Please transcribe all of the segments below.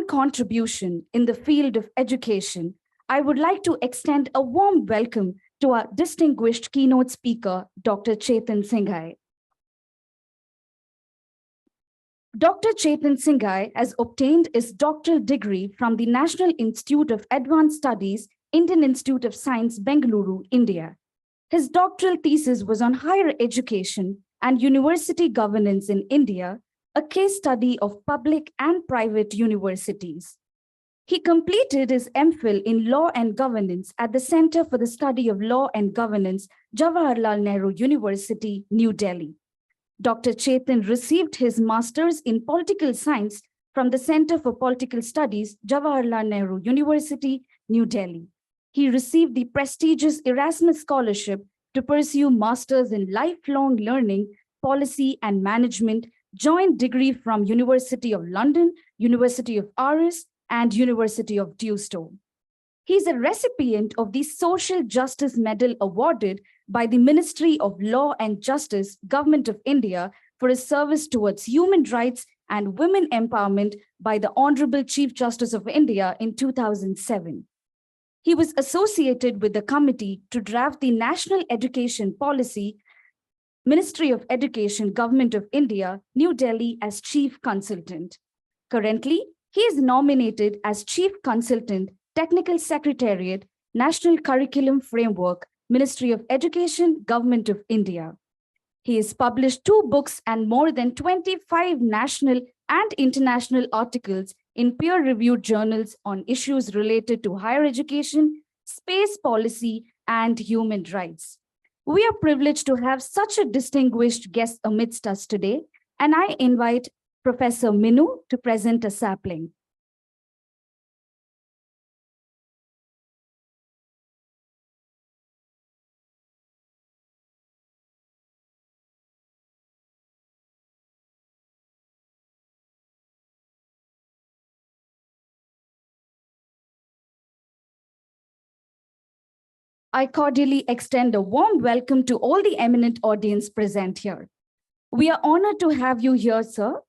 contribution in the field of education, I would like to extend a warm welcome to our distinguished keynote speaker, Dr. Chetan Singhai. Dr. Chetan Singhai has obtained his doctoral degree from the National Institute of Advanced Studies, Indian Institute of Science, Bengaluru, India. His doctoral thesis was on higher education and university governance in India, a case study of public and private universities. He completed his MPhil in Law and Governance at the Center for the Study of Law and Governance, Jawaharlal Nehru University, New Delhi. Dr. Chetan received his master's in political science from the Center for Political Studies, Jawaharlal Nehru University, New Delhi. He received the prestigious Erasmus Scholarship to pursue masters in lifelong learning, policy and management, joint degree from University of London, University of Aarhus, and University of Deusto. He is a recipient of the Social Justice Medal awarded by the Ministry of Law and Justice, Government of India, for his service towards human rights and women empowerment by the Honorable Chief Justice of India in 2007. He was associated with the committee to draft the National Education Policy, Ministry of Education, Government of India, New Delhi as Chief Consultant. Currently, he is nominated as Chief Consultant, Technical Secretariat, National Curriculum Framework, Ministry of Education, Government of India. He has published 2 books and more than 25 national and international articles in peer-reviewed journals on issues related to higher education, space policy, and human rights. We are privileged to have such a distinguished guest amidst us today, and I invite Professor Minu to present a sapling. I cordially extend a warm welcome to all the eminent audience present here. We are honored to have you here, sir.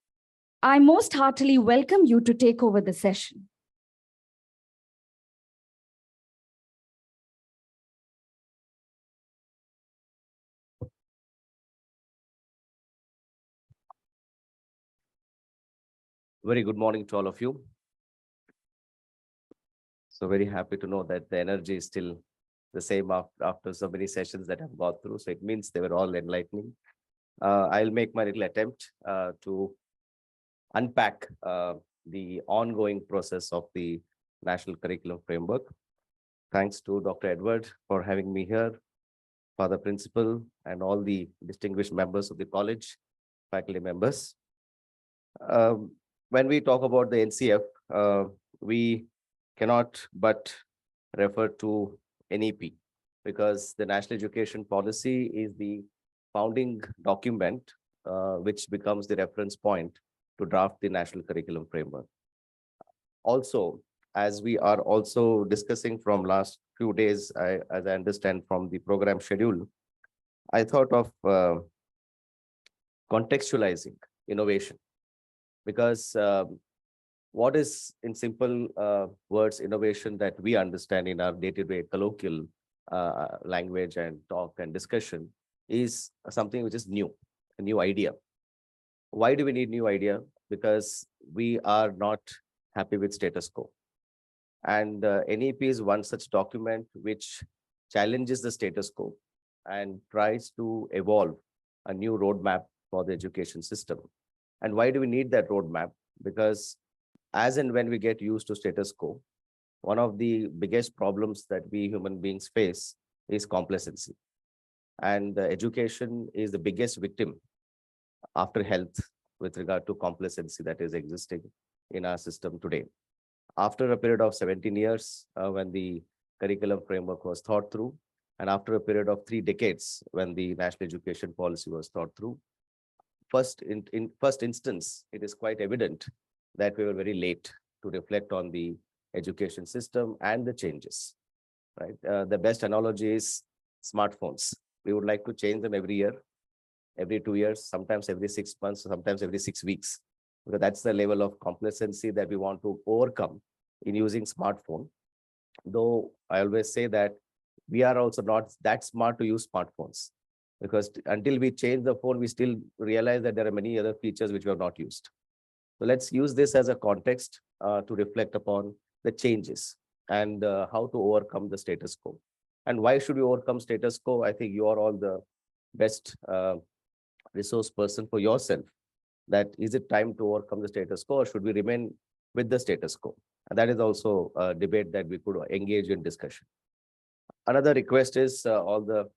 I most heartily welcome you to take over the session. Very good morning to all of you. So very happy to know that the energy is still the same after so many sessions that I've gone through. So it means they were all enlightening. I'll make my little attempt to unpack the ongoing process of the National Curriculum Framework. Thanks to Dr. Edward for having me here, Father Principal, and all the distinguished members of the college, faculty members. When we talk about the NCF, we cannot but refer to NEP, because the National Education Policy is the founding document which becomes the reference point to draft the National Curriculum Framework. Also, as we are also discussing from last few days, as I understand from the program schedule, I thought of contextualizing innovation, because what is, in simple words, innovation that we understand in our day-to-day colloquial language and talk and discussion is something which is new, a new idea. Why do we need new idea? Because we are not happy with status quo. And NEP is one such document which challenges the status quo and tries to evolve a new roadmap for the education system. And why do we need that roadmap? Because as and when we get used to status quo, one of the biggest problems that we human beings face is complacency. And education is the biggest victim after health with regard to complacency that is existing in our system today. After a period of 17 years, when the curriculum framework was thought through, and after a period of 3 decades, when the national education policy was thought through, in first instance, it is quite evident that we were very late to reflect on the education system and the changes, right? The best analogy is smartphones. We would like to change them every year, every 2 years, sometimes every 6 months, sometimes every 6 weeks. because that's the level of complacency that we want to overcome in using smartphone. Though I always say that we are also not that smart to use smartphones, because until we change the phone, we still realize that there are many other features which we have not used. So let's use this as a context to reflect upon the changes and how to overcome the status quo. And why should we overcome status quo? I think you are all the best resource person for yourself. That is it time to overcome the status quo, or should we remain with the status quo? And that is also a debate that we could engage in discussion. Another request is all the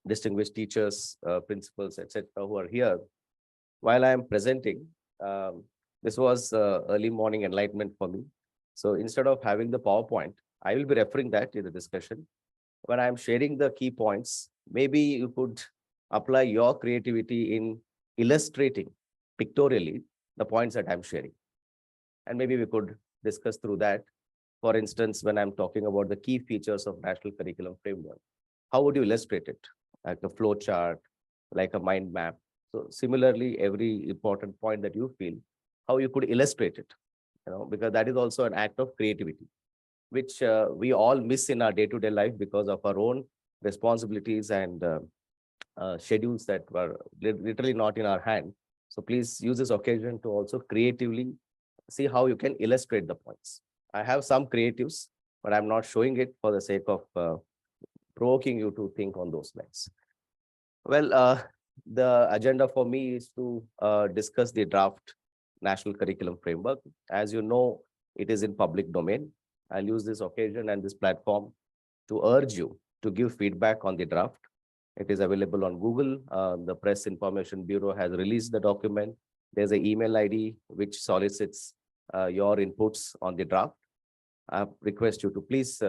distinguished teachers, principals, etc., who are here. While I am presenting, this was early morning enlightenment for me. So instead of having the PowerPoint, I will be referring that in the discussion. When I'm sharing the key points, maybe you could apply your creativity in illustrating pictorially the points that I'm sharing. And maybe we could discuss through that. For instance, when I'm talking about the key features of National Curriculum Framework, how would you illustrate it? Like a flow chart, like a mind map. So similarly, every important point that you feel, how you could illustrate it, because that is also an act of creativity, which we all miss in our day-to-day life because of our own responsibilities and schedules that were literally not in our hand. So please use this occasion to also creatively see how you can illustrate the points. I have some creatives, but I'm not showing it for the sake of provoking you to think on those lines. Well, the agenda for me is to discuss the draft National Curriculum Framework. As you know, it is in public domain. I'll use this occasion and this platform to urge you to give feedback on the draft. It is available on Google. The Press Information Bureau has released the document. There's an email ID which solicits your inputs on the draft. I request you to please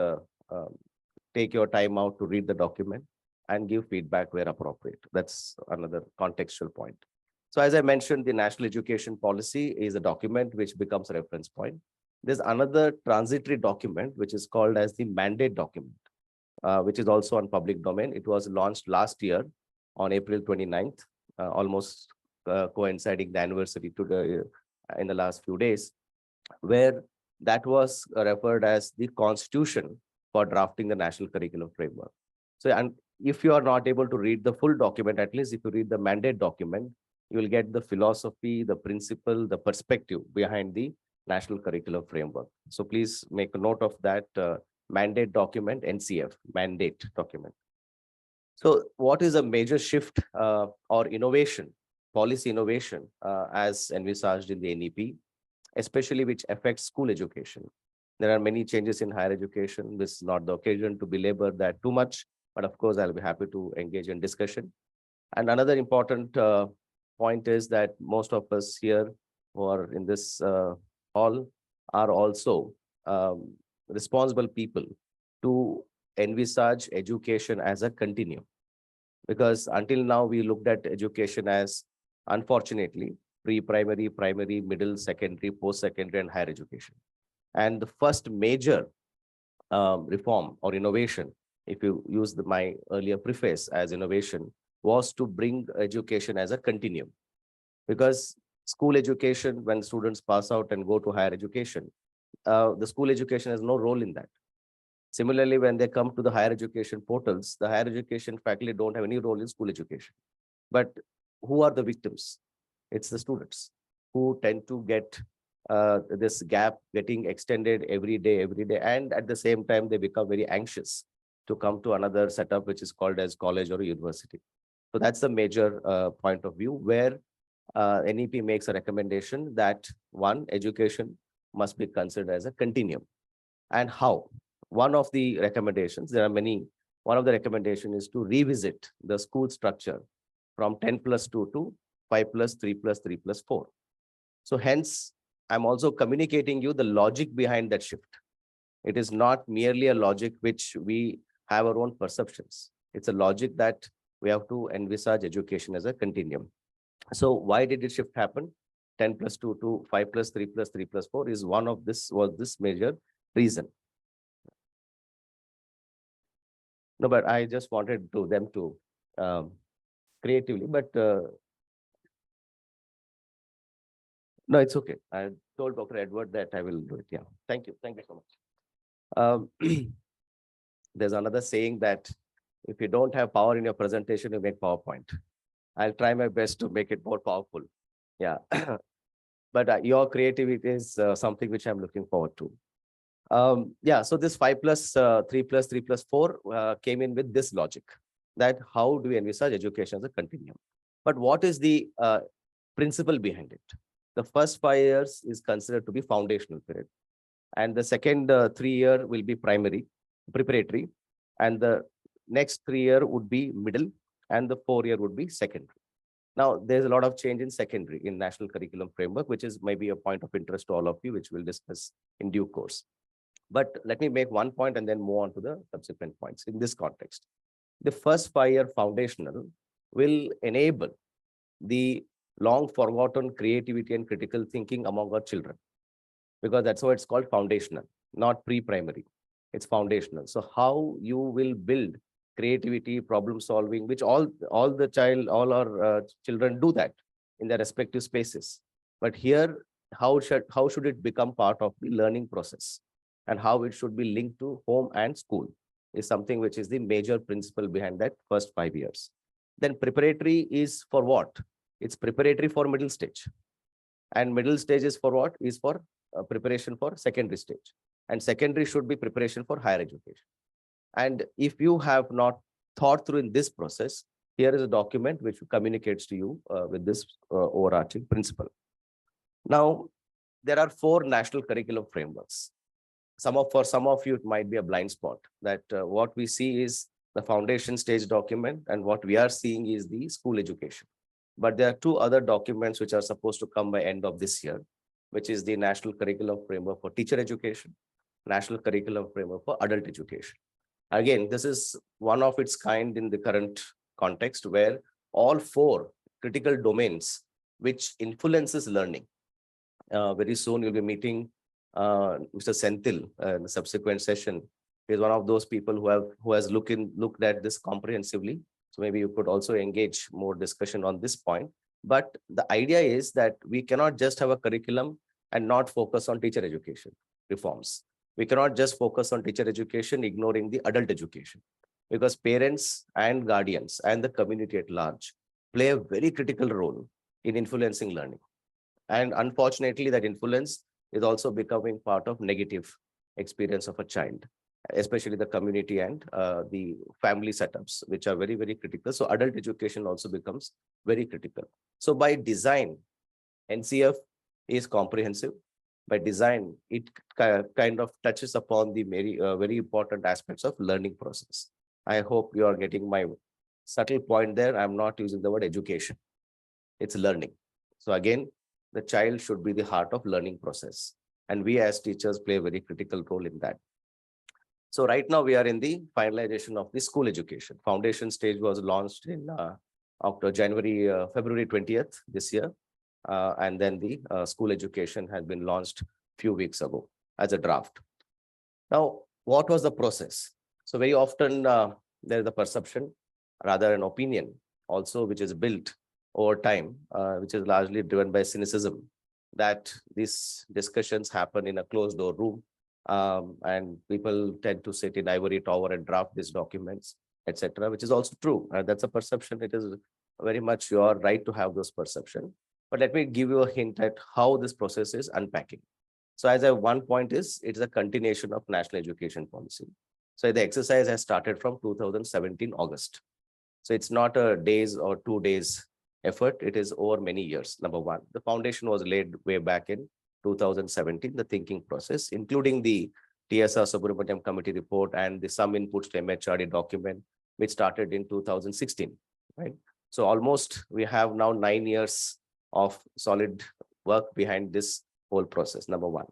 take your time out to read the document and give feedback where appropriate. That's another contextual point. So as I mentioned, the National Education Policy is a document which becomes a reference point. There's another transitory document which is called as the mandate document, which is also on public domain. It was launched last year on April 29th, almost coinciding the anniversary to the in the last few days, where that was referred as the constitution for drafting the National Curriculum Framework. So, and if you are not able to read the full document, at least if you read the mandate document, you will get the philosophy, the principle, the perspective behind the National Curriculum Framework. So please make a note of that mandate document, NCF, mandate document. So what is a major shift or innovation, policy innovation as envisaged in the NEP, especially which affects school education? There are many changes in higher education. This is not the occasion to belabor that too much, but of course, I'll be happy to engage in discussion. And another important point is that most of us here who are in this hall are also responsible people to envisage education as a continuum. Because until now, we looked at education as, unfortunately, pre-primary, primary, middle, secondary, post-secondary, and higher education. And the first major reform or innovation, if you use my earlier preface as innovation, was to bring education as a continuum. Because school education, when students pass out and go to higher education, the school education has no role in that. Similarly, when they come to the higher education portals, the higher education faculty don't have any role in school education. But who are the victims? It's the students who tend to get this gap getting extended every day, and at the same time, they become very anxious to come to another setup, which is called as college or university. So that's the major point of view where NEP makes a recommendation that one, education must be considered as a continuum. And how? One of the recommendations, there are many, one of the recommendations is to revisit the school structure from 10+2 to 5+3+3+4. So hence, I'm also communicating you the logic behind that shift. It is not merely a logic which we have our own perceptions. It's a logic that we have to envisage education as a continuum. So why did this shift happen? 10+2 to 5+3+3+4 is one of this, was this major reason. No, but I just wanted to them to creatively, but No, it's okay. I told Dr. Edward that I will do it. Yeah. Thank you. Thank you so much. There's another saying that if you don't have power in your presentation, you make PowerPoint. I'll try my best to make it more powerful. Yeah. But your creativity is something which I'm looking forward to. Yeah, so this 5 plus 3 plus 3 plus 4 came in with this logic that how do we envisage education as a continuum? But what is the principle behind it? The first 5 years is considered to be foundational period, and the second 3 year will be preparatory, and the next 3 year would be middle, and the 4 year would be secondary. Now, there's a lot of change in secondary in national curriculum framework, which is maybe a point of interest to all of you, which we'll discuss in due course. But let me make one point and then move on to the subsequent points in this context. The first 5 year foundational will enable the long forgotten creativity and critical thinking among our children, because that's why it's called foundational, not pre-primary. It's foundational. So how you will build creativity, problem solving, which all our children do that in their respective spaces. But here, how should it become part of the learning process, and how it should be linked to home and school is something which is the major principle behind that first 5 years. Then preparatory is for what? It's preparatory for middle stage. And middle stage is for what? Is for preparation for secondary stage. And secondary should be preparation for higher education. And if you have not thought through in this process, here is a document which communicates to you with this overarching principle. Now, there are 4 national curriculum frameworks. For some of you, it might be a blind spot that what we see is the foundation stage document, and what we are seeing is the school education. But there are 2 other documents which are supposed to come by end of this year, which is the National Curriculum Framework for Teacher Education, National Curriculum Framework for Adult Education. Again, this is one of its kind in the current context, where all 4 critical domains which influences learning. Very soon you'll be meeting Mr. Senthil in the subsequent session. He's one of those people who has looked at this comprehensively. So maybe you could also engage more discussion on this point. But the idea is that we cannot just have a curriculum and not focus on teacher education reforms. We cannot just focus on teacher education, ignoring the adult education, because parents and guardians and the community at large play a very critical role in influencing learning. And unfortunately, that influence is also becoming part of negative experience of a child, especially the community and the family setups, which are very, very critical. So adult education also becomes very critical. So by design, NCF is comprehensive. By design, it kind of touches upon the very important aspects of learning process. I hope you are getting my subtle point there. I'm not using the word education. It's learning. So again, the child should be the heart of learning process. And we as teachers play a very critical role in that. So right now we are in the finalization of the school education. Foundation stage was launched in February 20th this year. And then the school education has been launched a few weeks ago as a draft. Now, what was the process? So very often there is a perception, rather an opinion also, which is built over time, which is largely driven by cynicism, that these discussions happen in a closed door room, and people tend to sit in ivory tower and draft these documents, etc., which is also true. That's a perception. It is very much your right to have those perception. But let me give you a hint at how this process is unpacking. So as one point is, it's a continuation of national education policy. So the exercise has started from 2017 August. So it's not a days or 2 days effort. It is over many years. Number one, the foundation was laid way back in 2017, the thinking process, including the TSR Subramaniam Committee report and the some inputs to MHRD document, which started in 2016, right? So almost we have now 9 years of solid work behind this whole process, number one.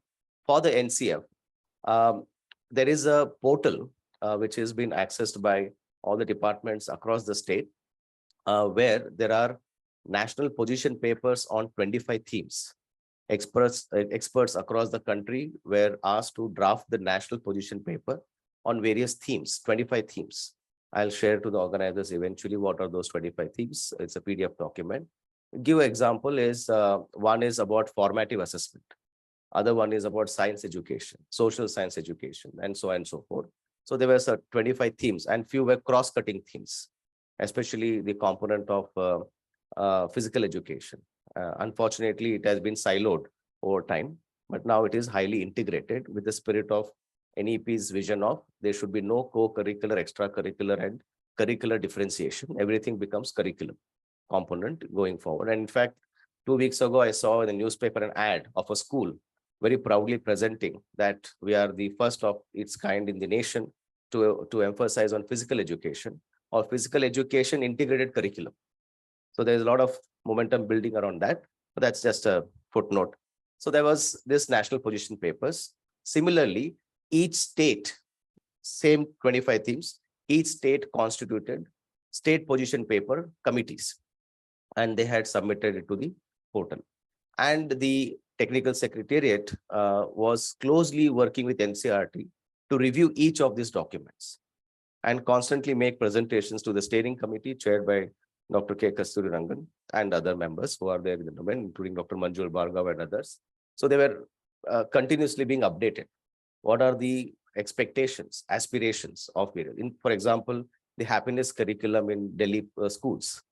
For the NCF, there is a portal which has been accessed by all the departments across the state, where there are national position papers on 25 themes. Experts across the country were asked to draft the national position paper on various themes, 25 themes. I'll share to the organizers eventually what are those 25 themes. It's a PDF document. Give example is one is about formative assessment. Other one is about science education, social science education, and so on and so forth. So there were 25 themes and few were cross-cutting themes, especially the component of physical education. Unfortunately, it has been siloed over time, but now it is highly integrated with the spirit of NEP's vision of there should be no co-curricular, extracurricular, and curricular differentiation. Everything becomes curriculum component going forward. And in fact, 2 weeks ago, I saw in the newspaper an ad of a school very proudly presenting that we are the first of its kind in the nation to emphasize on physical education or physical education integrated curriculum. So there's a lot of momentum building around that, but that's just a footnote. So there was this national position papers. Similarly, each state, same 25 themes, each state constituted state position paper committees, and they had submitted it to the portal. And the technical secretariat was closely working with NCRT to review each of these documents and constantly make presentations to the steering committee chaired by Dr. K. Kasturi Rangan and other members who are there in the domain, including Dr. Manjul Bhargav and others. So they were continuously being updated. What are the expectations, aspirations of various? For example, the happiness curriculum in Delhi schools,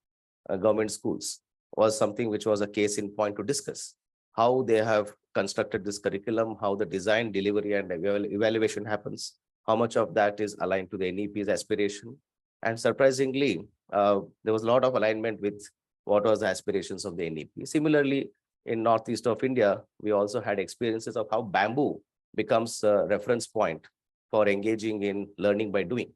government schools, was something which was a case in point to discuss. How they have constructed this curriculum, how the design, delivery, and evaluation happens, how much of that is aligned to the NEP's aspiration. And surprisingly, there was a lot of alignment with what was the aspirations of the NEP. Similarly, in northeast of India, we also had experiences of how bamboo becomes a reference point for engaging in learning by doing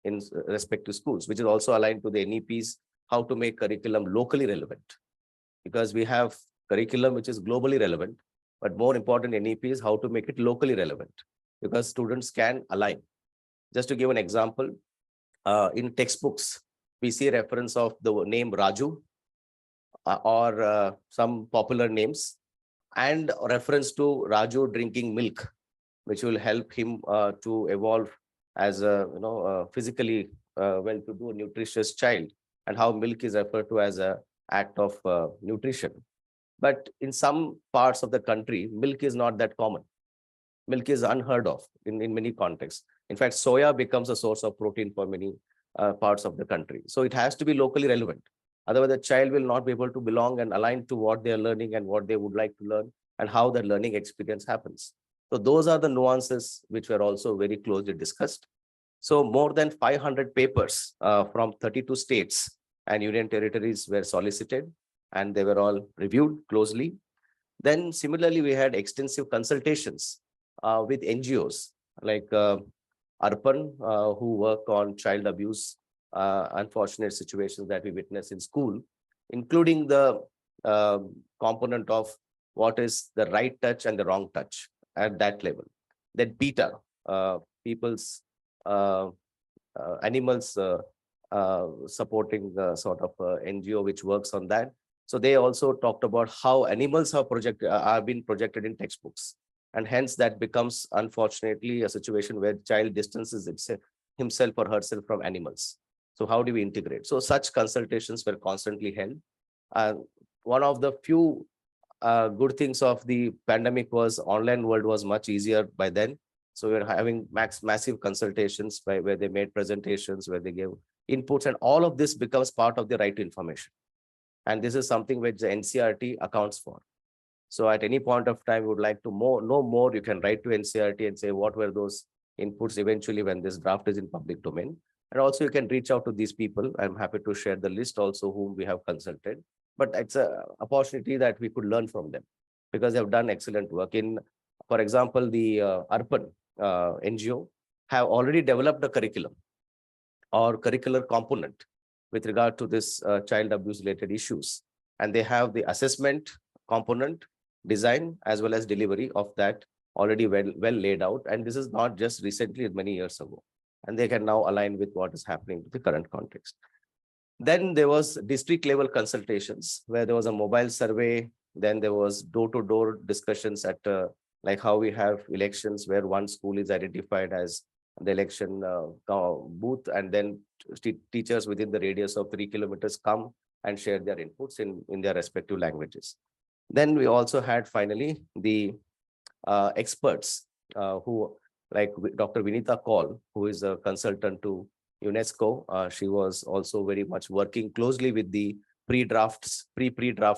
in respect to schools, which is also aligned to the NEP's how to make curriculum locally relevant. Because we have curriculum which is globally relevant, but more important NEP is how to make it locally relevant, because students can align. Just to give an example, in textbooks, we see reference of the name Raju or some popular names, and reference to Raju drinking milk, which will help him to evolve as a physically well-to-do nutritious child, and how milk is referred to as a act of nutrition. But in some parts of the country, milk is not that common. Milk is unheard of in many contexts. In fact, soya becomes a source of protein for many parts of the country. So it has to be locally relevant. Otherwise, the child will not be able to belong and align to what they are learning and what they would like to learn and how the learning experience happens. So those are the nuances which were also very closely discussed. So more than 500 papers from 32 states and union territories were solicited, and they were all reviewed closely. Then similarly, we had extensive consultations with NGOs like Arpan, who work on child abuse, unfortunate situations that we witness in school, including the component of what is the right touch and the wrong touch at that level. Then PETA, people's animals supporting the sort of NGO which works on that. So they also talked about how animals have been projected in textbooks, and hence that becomes unfortunately a situation where child distances himself or herself from animals. So how do we integrate? So such consultations were constantly held. One of the few good things of the pandemic was online world was much easier by then. So we're having massive consultations where they made presentations, where they gave inputs, and all of this becomes part of the right to information. And this is something which the NCRT accounts for. So at any point of time, we would like to know more, you can write to NCRT and say what were those inputs eventually when this draft is in public domain. And also you can reach out to these people. I'm happy to share the list also whom we have consulted. But it's an opportunity that we could learn from them because they have done excellent work. For example, the Arpan NGO have already developed a curriculum or curricular component with regard to this child abuse related issues. And they have the assessment component, design, as well as delivery of that already well laid out. And this is not just recently, many years ago. And they can now align with what is happening to the current context. Then there was district level consultations where there was a mobile survey. Then there was door-to-door discussions at like how we have elections where one school is identified as the election booth, and then teachers within the radius of 3 kilometers come and share their inputs in their respective languages. Then we also had finally the experts who, like Dr. Vinita Kaul, who is a consultant to UNESCO. She was also very much working closely with the pre-draft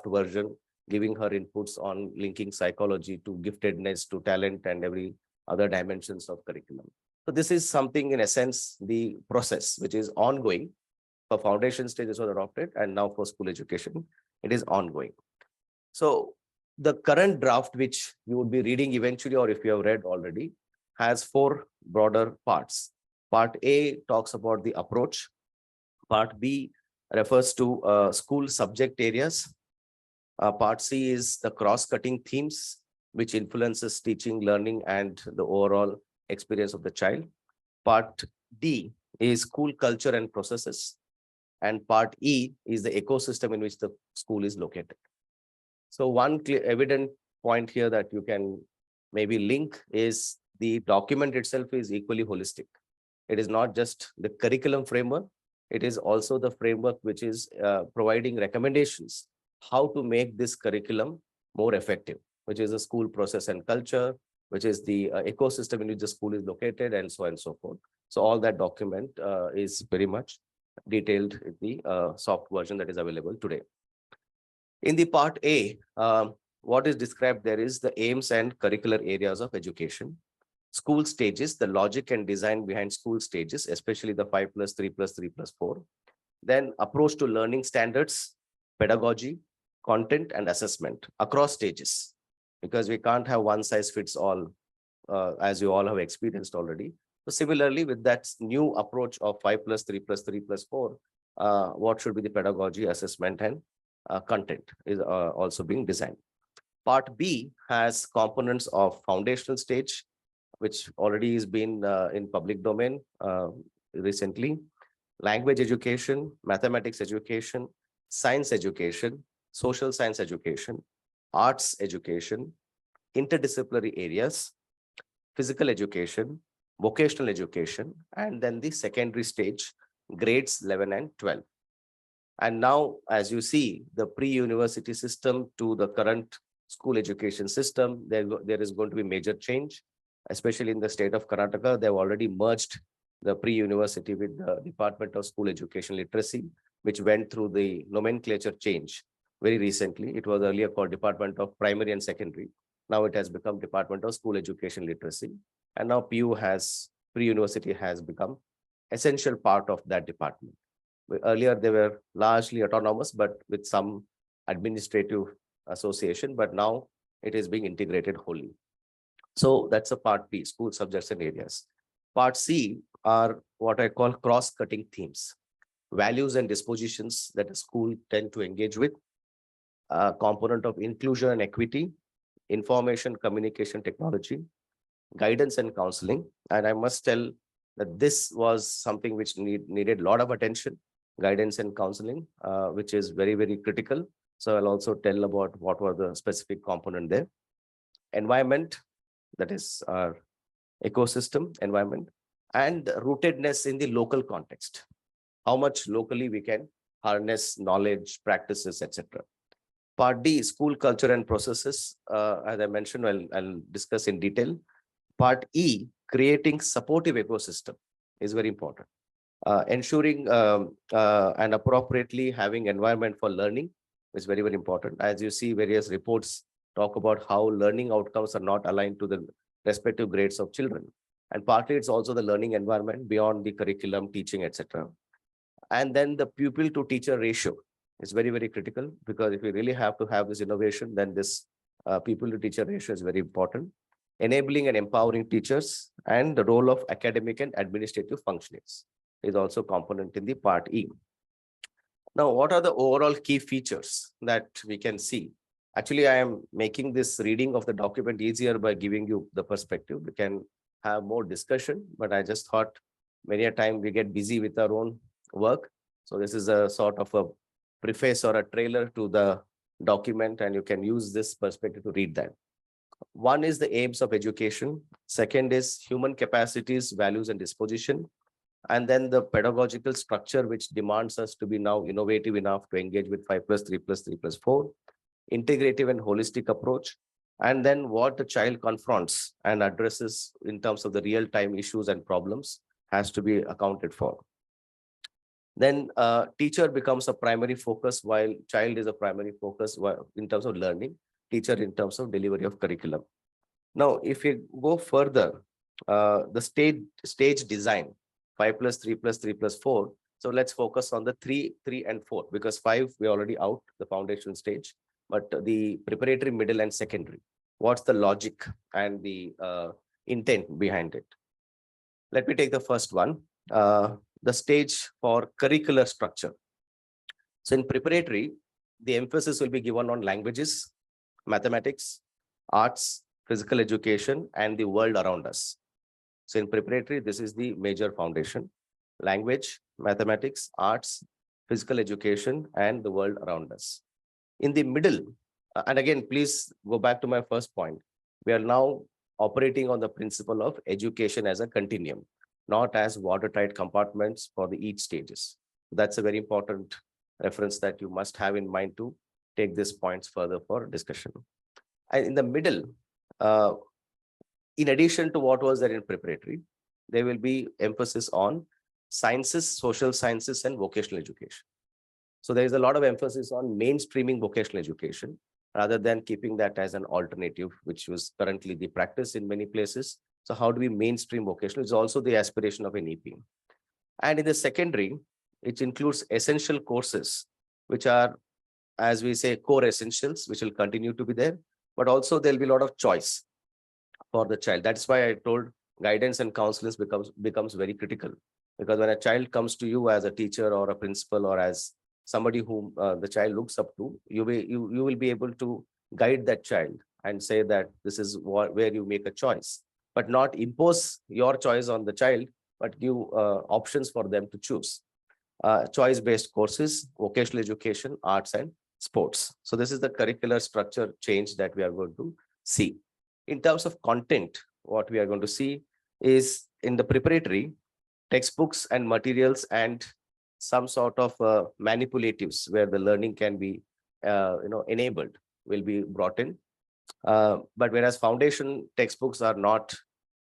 version, giving her inputs on linking psychology to giftedness, to talent, and every other dimensions of curriculum. So this is something, in a sense, the process which is ongoing. For foundation stages was adopted, and now for school education, it is ongoing. So the current draft, which you would be reading eventually, or if you have read already, has four broader parts. Part A talks about the approach. Part B refers to school subject areas. Part C is the cross-cutting themes, which influences teaching, learning, and the overall experience of the child. Part D is school culture and processes. And part E is the ecosystem in which the school is located. So one clear, evident point here that you can maybe link is the document itself is equally holistic. It is not just the curriculum framework, it is also the framework which is providing recommendations how to make this curriculum more effective, which is the school process and culture, which is the ecosystem in which the school is located, and so on and so forth. So all that document is very much detailed in the soft version that is available today. In the part A, what is described there is the aims and curricular areas of education, school stages, the logic and design behind school stages, especially the 5+3+3+4, then approach to learning standards, pedagogy, content, and assessment across stages, because we can't have one size fits all, as you all have experienced already. So similarly, with that new approach of 5+3+3+4, what should be the pedagogy, assessment, and content is also being designed. Part B has components of foundational stage, which already has been in public domain recently, language education, mathematics education, science education, social science education, arts education, interdisciplinary areas, physical education, vocational education, and then the secondary stage, grades 11 and 12. And now, as you see, the pre-university system to the current school education system, there is going to be major change, especially in the state of Karnataka. They've already merged the pre-university with the Department of School Education Literacy, which went through the nomenclature change very recently. It was earlier called Department of Primary and Secondary. Now it has become Department of School Education Literacy. And now pre-university has become essential part of that department. Earlier, they were largely autonomous, but with some administrative association, but now it is being integrated wholly. So that's a part B, school subjects and areas. Part C are what I call cross-cutting themes, values and dispositions that a school tend to engage with, a component of inclusion and equity, information communication technology, guidance and counseling. And I must tell that this was something which needed a lot of attention, guidance and counseling, which is very, very critical. So I'll also tell about what were the specific component there. Environment, that is our ecosystem environment, and rootedness in the local context. How much locally we can harness knowledge, practices, etc. Part D, school culture and processes. As I mentioned, I'll discuss in detail. Part E, creating supportive ecosystem is very important. Ensuring and appropriately having environment for learning is very, very important. As you see, various reports talk about how learning outcomes are not aligned to the respective grades of children. And partly it's also the learning environment beyond the curriculum, teaching, etc. And then the pupil to teacher ratio is very, very critical, because if we really have to have this innovation, then this pupil to teacher ratio is very important. Enabling and empowering teachers, and the role of academic and administrative functionaries is also component in the part E. Now, what are the overall key features that we can see? Actually, I am making this reading of the document easier by giving you the perspective. We can have more discussion, but I just thought many a time we get busy with our own work. So this is a sort of a preface or a trailer to the document, and you can use this perspective to read that. One is the aims of education. Second is human capacities, values, and disposition. and then the pedagogical structure, which demands us to be now innovative enough to engage with 5+3+3+4, integrative and holistic approach, and then what the child confronts and addresses in terms of the real-time issues and problems has to be accounted for. Then teacher becomes a primary focus, while child is a primary focus in terms of learning, teacher in terms of delivery of curriculum. Now, if we go further, the stage design, 5+3+3+4. So let's focus on the 3, 3, and 4, because 5 we're already out, the foundation stage, but the preparatory, middle, and secondary. What's the logic and the intent behind it? Let me take the first one, the stage for curricular structure. So in preparatory, the emphasis will be given on languages, mathematics, arts, physical education, and the world around us. So in preparatory, this is the major foundation: language, mathematics, arts, physical education, and the world around us. In the middle, and again, please go back to my first point. We are now operating on the principle of education as a continuum, not as watertight compartments for the each stages. That's a very important reference that you must have in mind to take these points further for discussion. And in the middle, in addition to what was there in preparatory, there will be emphasis on sciences, social sciences, and vocational education. So there is a lot of emphasis on mainstreaming vocational education rather than keeping that as an alternative, which was currently the practice in many places. So how do we mainstream vocational? It's also the aspiration of an EP. And in the secondary, it includes essential courses, which are, as we say, core essentials, which will continue to be there, but also there'll be a lot of choice for the child. That's why I told guidance and counseling becomes very critical, because when a child comes to you as a teacher or a principal or as somebody whom the child looks up to, you will be able to guide that child and say that this is where you make a choice, but not impose your choice on the child, but give options for them to choose. Choice-based courses, vocational education, arts, and sports. So this is the curricular structure change that we are going to see. In terms of content, what we are going to see is in the preparatory, textbooks and materials and some sort of manipulatives where the learning can be enabled will be brought in. But whereas foundation textbooks are not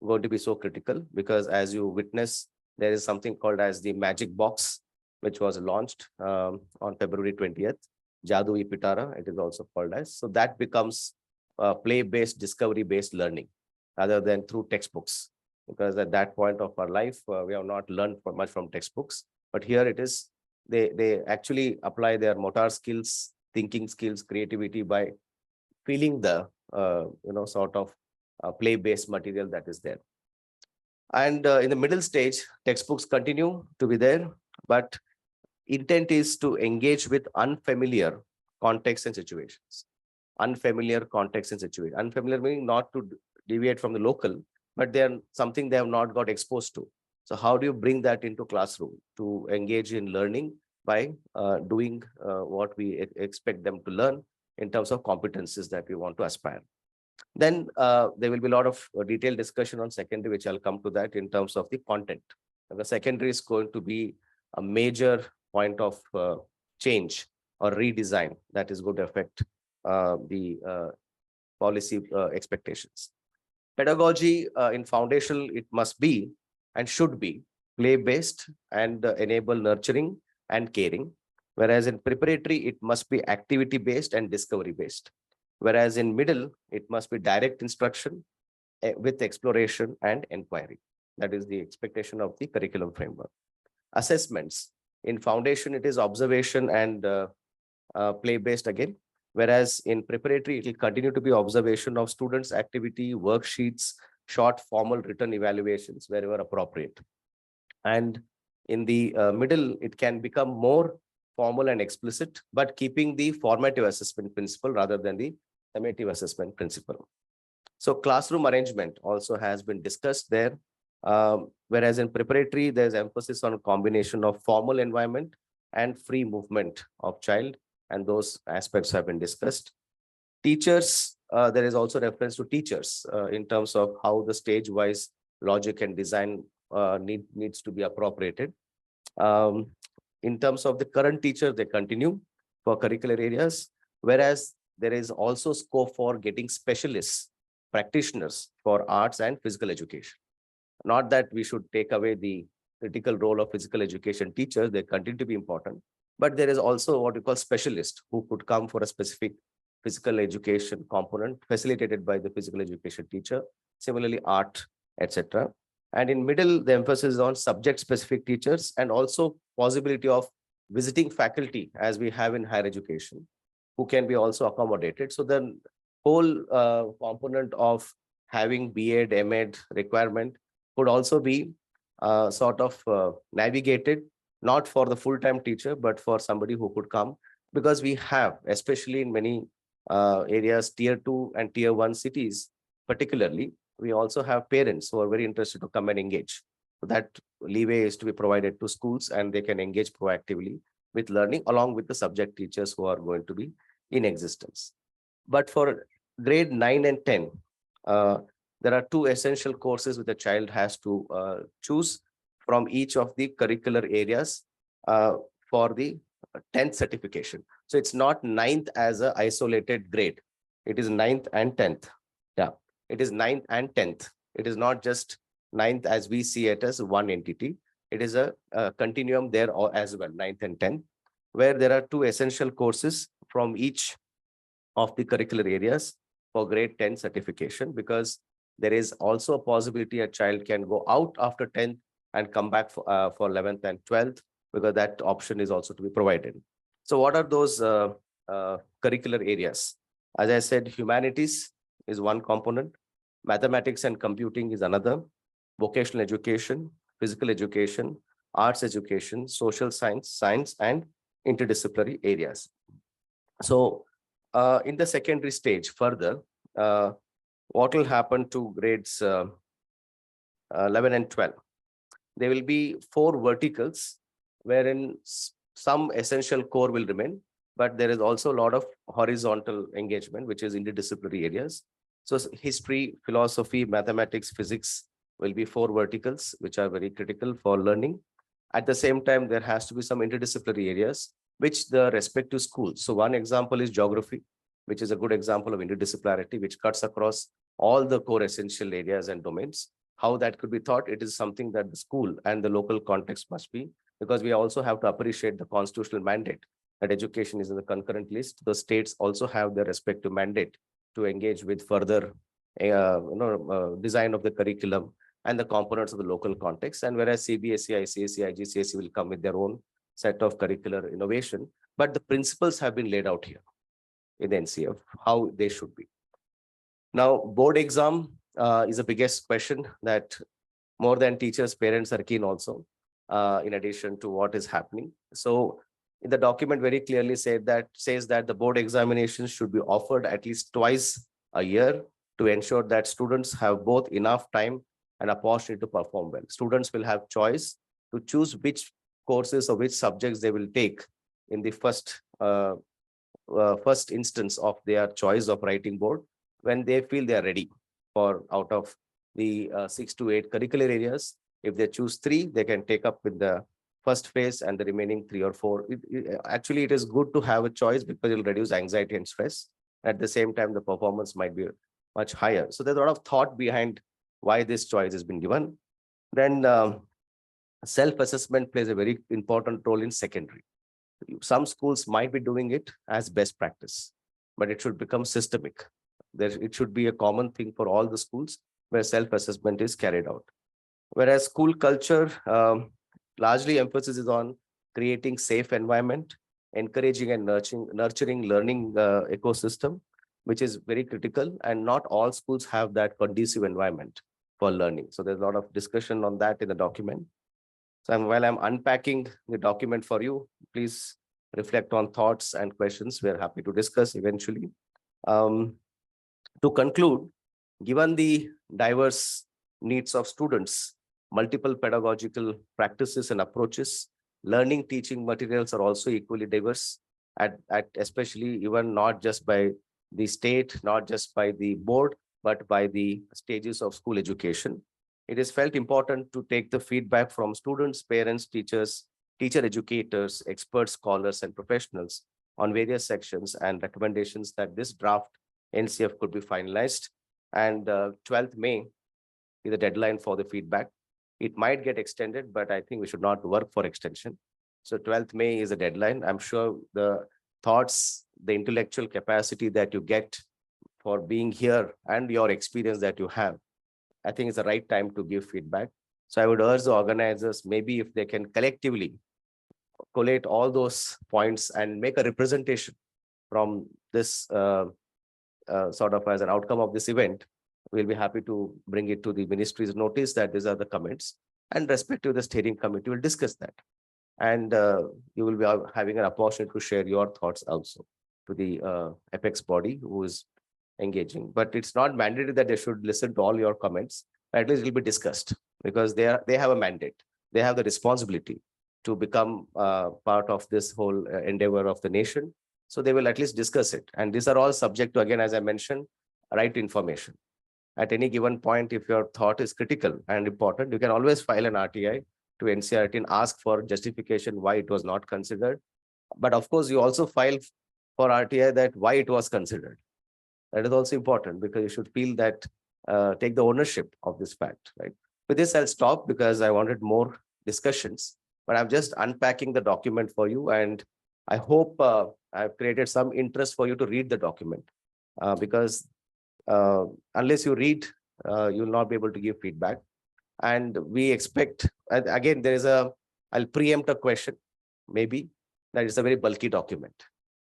going to be so critical, because as you witness, there is something called as the magic box, which was launched on February 20th. Jadui Pitara, it is also called as. So that becomes play-based, discovery-based learning rather than through textbooks, because at that point of our life, we have not learned much from textbooks. But here it is, they actually apply their motor skills, thinking skills, creativity by feeling the sort of play-based material that is there. And in the middle stage, textbooks continue to be there, but intent is to engage with unfamiliar contexts and situations. Unfamiliar context and situation. Unfamiliar meaning not to deviate from the local, but they are something they have not got exposed to. So how do you bring that into classroom to engage in learning by doing what we expect them to learn in terms of competencies that we want to aspire? Then there will be a lot of detailed discussion on secondary, which I'll come to that in terms of the content. And the secondary is going to be a major point of change or redesign that is going to affect the policy expectations. Pedagogy in foundational, it must be and should be play-based and enable nurturing and caring. Whereas in preparatory, it must be activity-based and discovery-based. Whereas in middle, it must be direct instruction with exploration and inquiry. That is the expectation of the curriculum framework. Assessments. In foundation, it is observation and play-based again. Whereas in preparatory, it will continue to be observation of students' activity, worksheets, short formal written evaluations wherever appropriate. And in the middle, it can become more formal and explicit, but keeping the formative assessment principle rather than the summative assessment principle. So classroom arrangement also has been discussed there. Whereas in preparatory, there's emphasis on a combination of formal environment and free movement of child, and those aspects have been discussed. Teachers, there is also reference to teachers in terms of how the stage-wise logic and design needs to be appropriated. Um, in terms of the current teachers, they continue for curricular areas, whereas there is also scope for getting specialists, practitioners for arts and physical education. Not that we should take away the critical role of physical education teachers, they continue to be important, but there is also what we call specialists who could come for a specific physical education component facilitated by the physical education teacher, similarly art, etc. And in middle, the emphasis is on subject specific teachers and also possibility of visiting faculty as we have in higher education, who can be also accommodated. So the whole component of having B.Ed, M.Ed requirement could also be sort of navigated, not for the full-time teacher, but for somebody who could come, because we have, especially in many areas, tier 2 and tier 1 cities, particularly, we also have parents who are very interested to come and engage. So that leeway is to be provided to schools and they can engage proactively with learning along with the subject teachers who are going to be in existence. But for grade 9 and 10, there are two essential courses which the child has to choose from each of the curricular areas for the 10th certification. So it's not 9th as an isolated grade. It is 9th and 10th. Yeah, it is 9th and 10th. It is not just 9th as we see it as one entity. It is a continuum there as well, 9th and 10th, where there are two essential courses from each of the curricular areas for grade 10 certification, because there is also a possibility a child can go out after 10th and come back for 11th and 12th, because that option is also to be provided. So what are those curricular areas? As I said, humanities is one component, mathematics and computing is another, vocational education, physical education, arts education, social science, science, and interdisciplinary areas. So in the secondary stage further, what will happen to grades 11 and 12? There will be 4 verticals wherein some essential core will remain, but there is also a lot of horizontal engagement, which is interdisciplinary areas. So history, philosophy, mathematics, physics will be 4 verticals, which are very critical for learning. At the same time, there has to be some interdisciplinary areas, which the respective schools. So one example is geography, which is a good example of interdisciplinarity, which cuts across all the core essential areas and domains. How that could be thought, it is something that the school and the local context must be, because we also have to appreciate the constitutional mandate that education is in the concurrent list. The states also have their respective mandate to engage with further design of the curriculum and the components of the local context. And whereas CBSE, ICSE, IGCSE will come with their own set of curricular innovation, but the principles have been laid out here in the NCF, how they should be. Now, board exam is the biggest question that more than teachers, parents are keen also, in addition to what is happening. So in the document very clearly says that the board examinations should be offered at least twice a year to ensure that students have both enough time and opportunity to perform well. Students will have choice to choose which courses or which subjects they will take in the first instance of their choice of writing board, when they feel they are ready for out of the 6 to 8 curricular areas. If they choose 3, they can take up with the first phase, and the remaining 3 or 4. Actually, it is good to have a choice because it will reduce anxiety and stress. At the same time, the performance might be much higher. So there's a lot of thought behind why this choice has been given. Then self-assessment plays a very important role in secondary. Some schools might be doing it as best practice, but it should become systemic. It should be a common thing for all the schools where self-assessment is carried out. Whereas school culture largely emphasis is on creating safe environment, encouraging and nurturing learning ecosystem, which is very critical. And not all schools have that conducive environment for learning. So there's a lot of discussion on that in the document. So while I'm unpacking the document for you, please reflect on thoughts and questions. We're happy to discuss eventually. To conclude, given the diverse needs of students, multiple pedagogical practices and approaches, learning teaching materials are also equally diverse, at especially even not just by the state, not just by the board, but by the stages of school education. it is felt important to take the feedback from students, parents, teachers, teacher educators, experts, scholars, and professionals on various sections and recommendations that this draft NCF could be finalized. And 12th May is the deadline for the feedback. It might get extended, but I think we should not work for extension. So 12th May is a deadline. I'm sure the thoughts, the intellectual capacity that you get for being here and your experience that you have, I think it's the right time to give feedback. So I would urge the organizers, maybe if they can collectively collate all those points and make a representation from this sort of as an outcome of this event, we'll be happy to bring it to the ministry's notice that these are the comments, and respective the steering committee will discuss that. And you will be having an opportunity to share your thoughts also to the apex body who is engaging. But it's not mandated that they should listen to all your comments. At least it will be discussed, because they have a mandate. They have the responsibility to become part of this whole endeavor of the nation. So they will at least discuss it. And these are all subject to, again, as I mentioned, right information. At any given point, if your thought is critical and important, you can always file an RTI to NCERT and ask for justification why it was not considered. But of course, you also file for RTI that why it was considered. That is also important, because you should feel that, take the ownership of this fact, right? With this, I'll stop because I wanted more discussions, but I'm just unpacking the document for you. And I hope I've created some interest for you to read the document, because unless you read, you'll not be able to give feedback. And we expect, again, I'll preempt a question, maybe, that it's a very bulky document.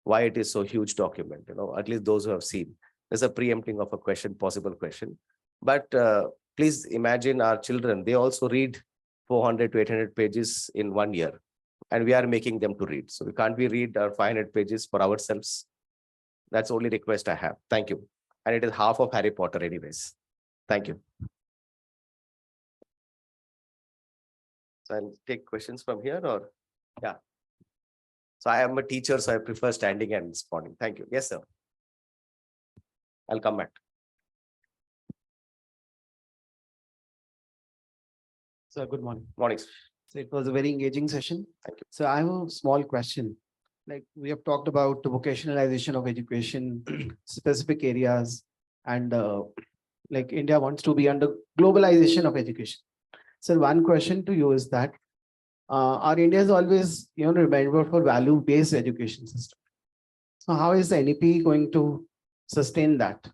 Why it is so huge document, at least those who have seen. There's a preempting of a question, possible question. But please imagine our children, they also read 400 to 800 pages in 1 year. And we are making them to read. So we can't read our 500 pages for ourselves. That's the only request I have. Thank you. And it is half of Harry Potter anyways. Thank you. So I'll take questions from here, or, yeah. So I am a teacher, so I prefer standing and responding. Thank you. Yes, sir. I'll come back. Sir, good morning. Morning. So it was a very engaging session. Thank you. So I have a small question. Like we have talked about the vocationalization of education, specific areas, and like India wants to be under globalization of education. So one question to you is that our India is always, remembered for value-based education system. So how is the NEP going to sustain that?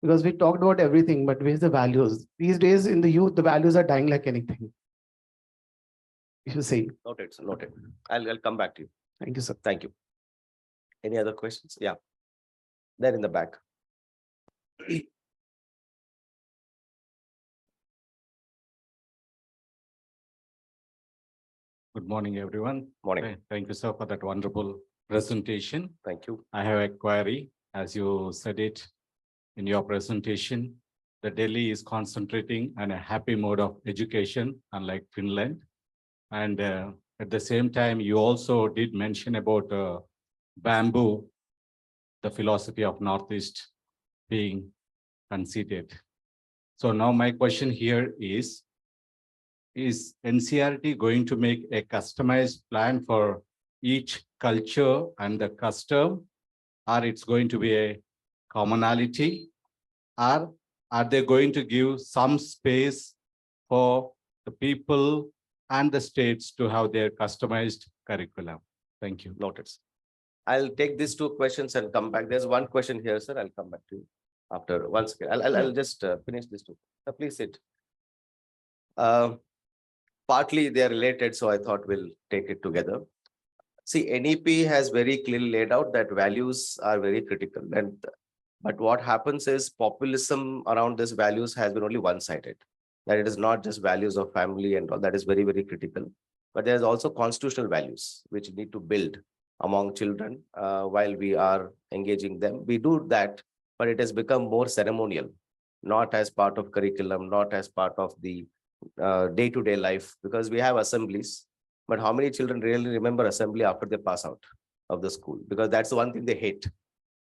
Because we talked about everything, but where's the values? These days in the youth, the values are dying like anything. If you say. Noted, sir. Noted. I'll come back to you. Thank you, sir. Thank you. Any other questions? Yeah. There in the back. Good morning, everyone. Morning. Thank you, sir, for that wonderful presentation. Thank you. I have a query. As you said it in your presentation, the Delhi is concentrating on a happy mode of education, unlike Finland. And at the same time, you also did mention about bamboo, the philosophy of Northeast being conceited. So now my question here is NCERT going to make a customized plan for each culture and the custom, or it's going to be a commonality, or are they going to give some space for the people and the states to have their customized curriculum? Thank you. Noted. I'll take these two questions and come back. There's one question here, sir. I'll come back to you after once again. I'll just finish this two. Please sit. Partly they are related, so I thought we'll take it together. See, NEP has very clearly laid out that values are very critical. But what happens is populism around these values has been only one-sided. That it is not just values of family and all that is very, very critical. But there's also constitutional values which need to build among children while we are engaging them. We do that, but it has become more ceremonial, not as part of curriculum, not as part of the day-to-day life, because we have assemblies. But how many children really remember assembly after they pass out of the school? Because that's the one thing they hate,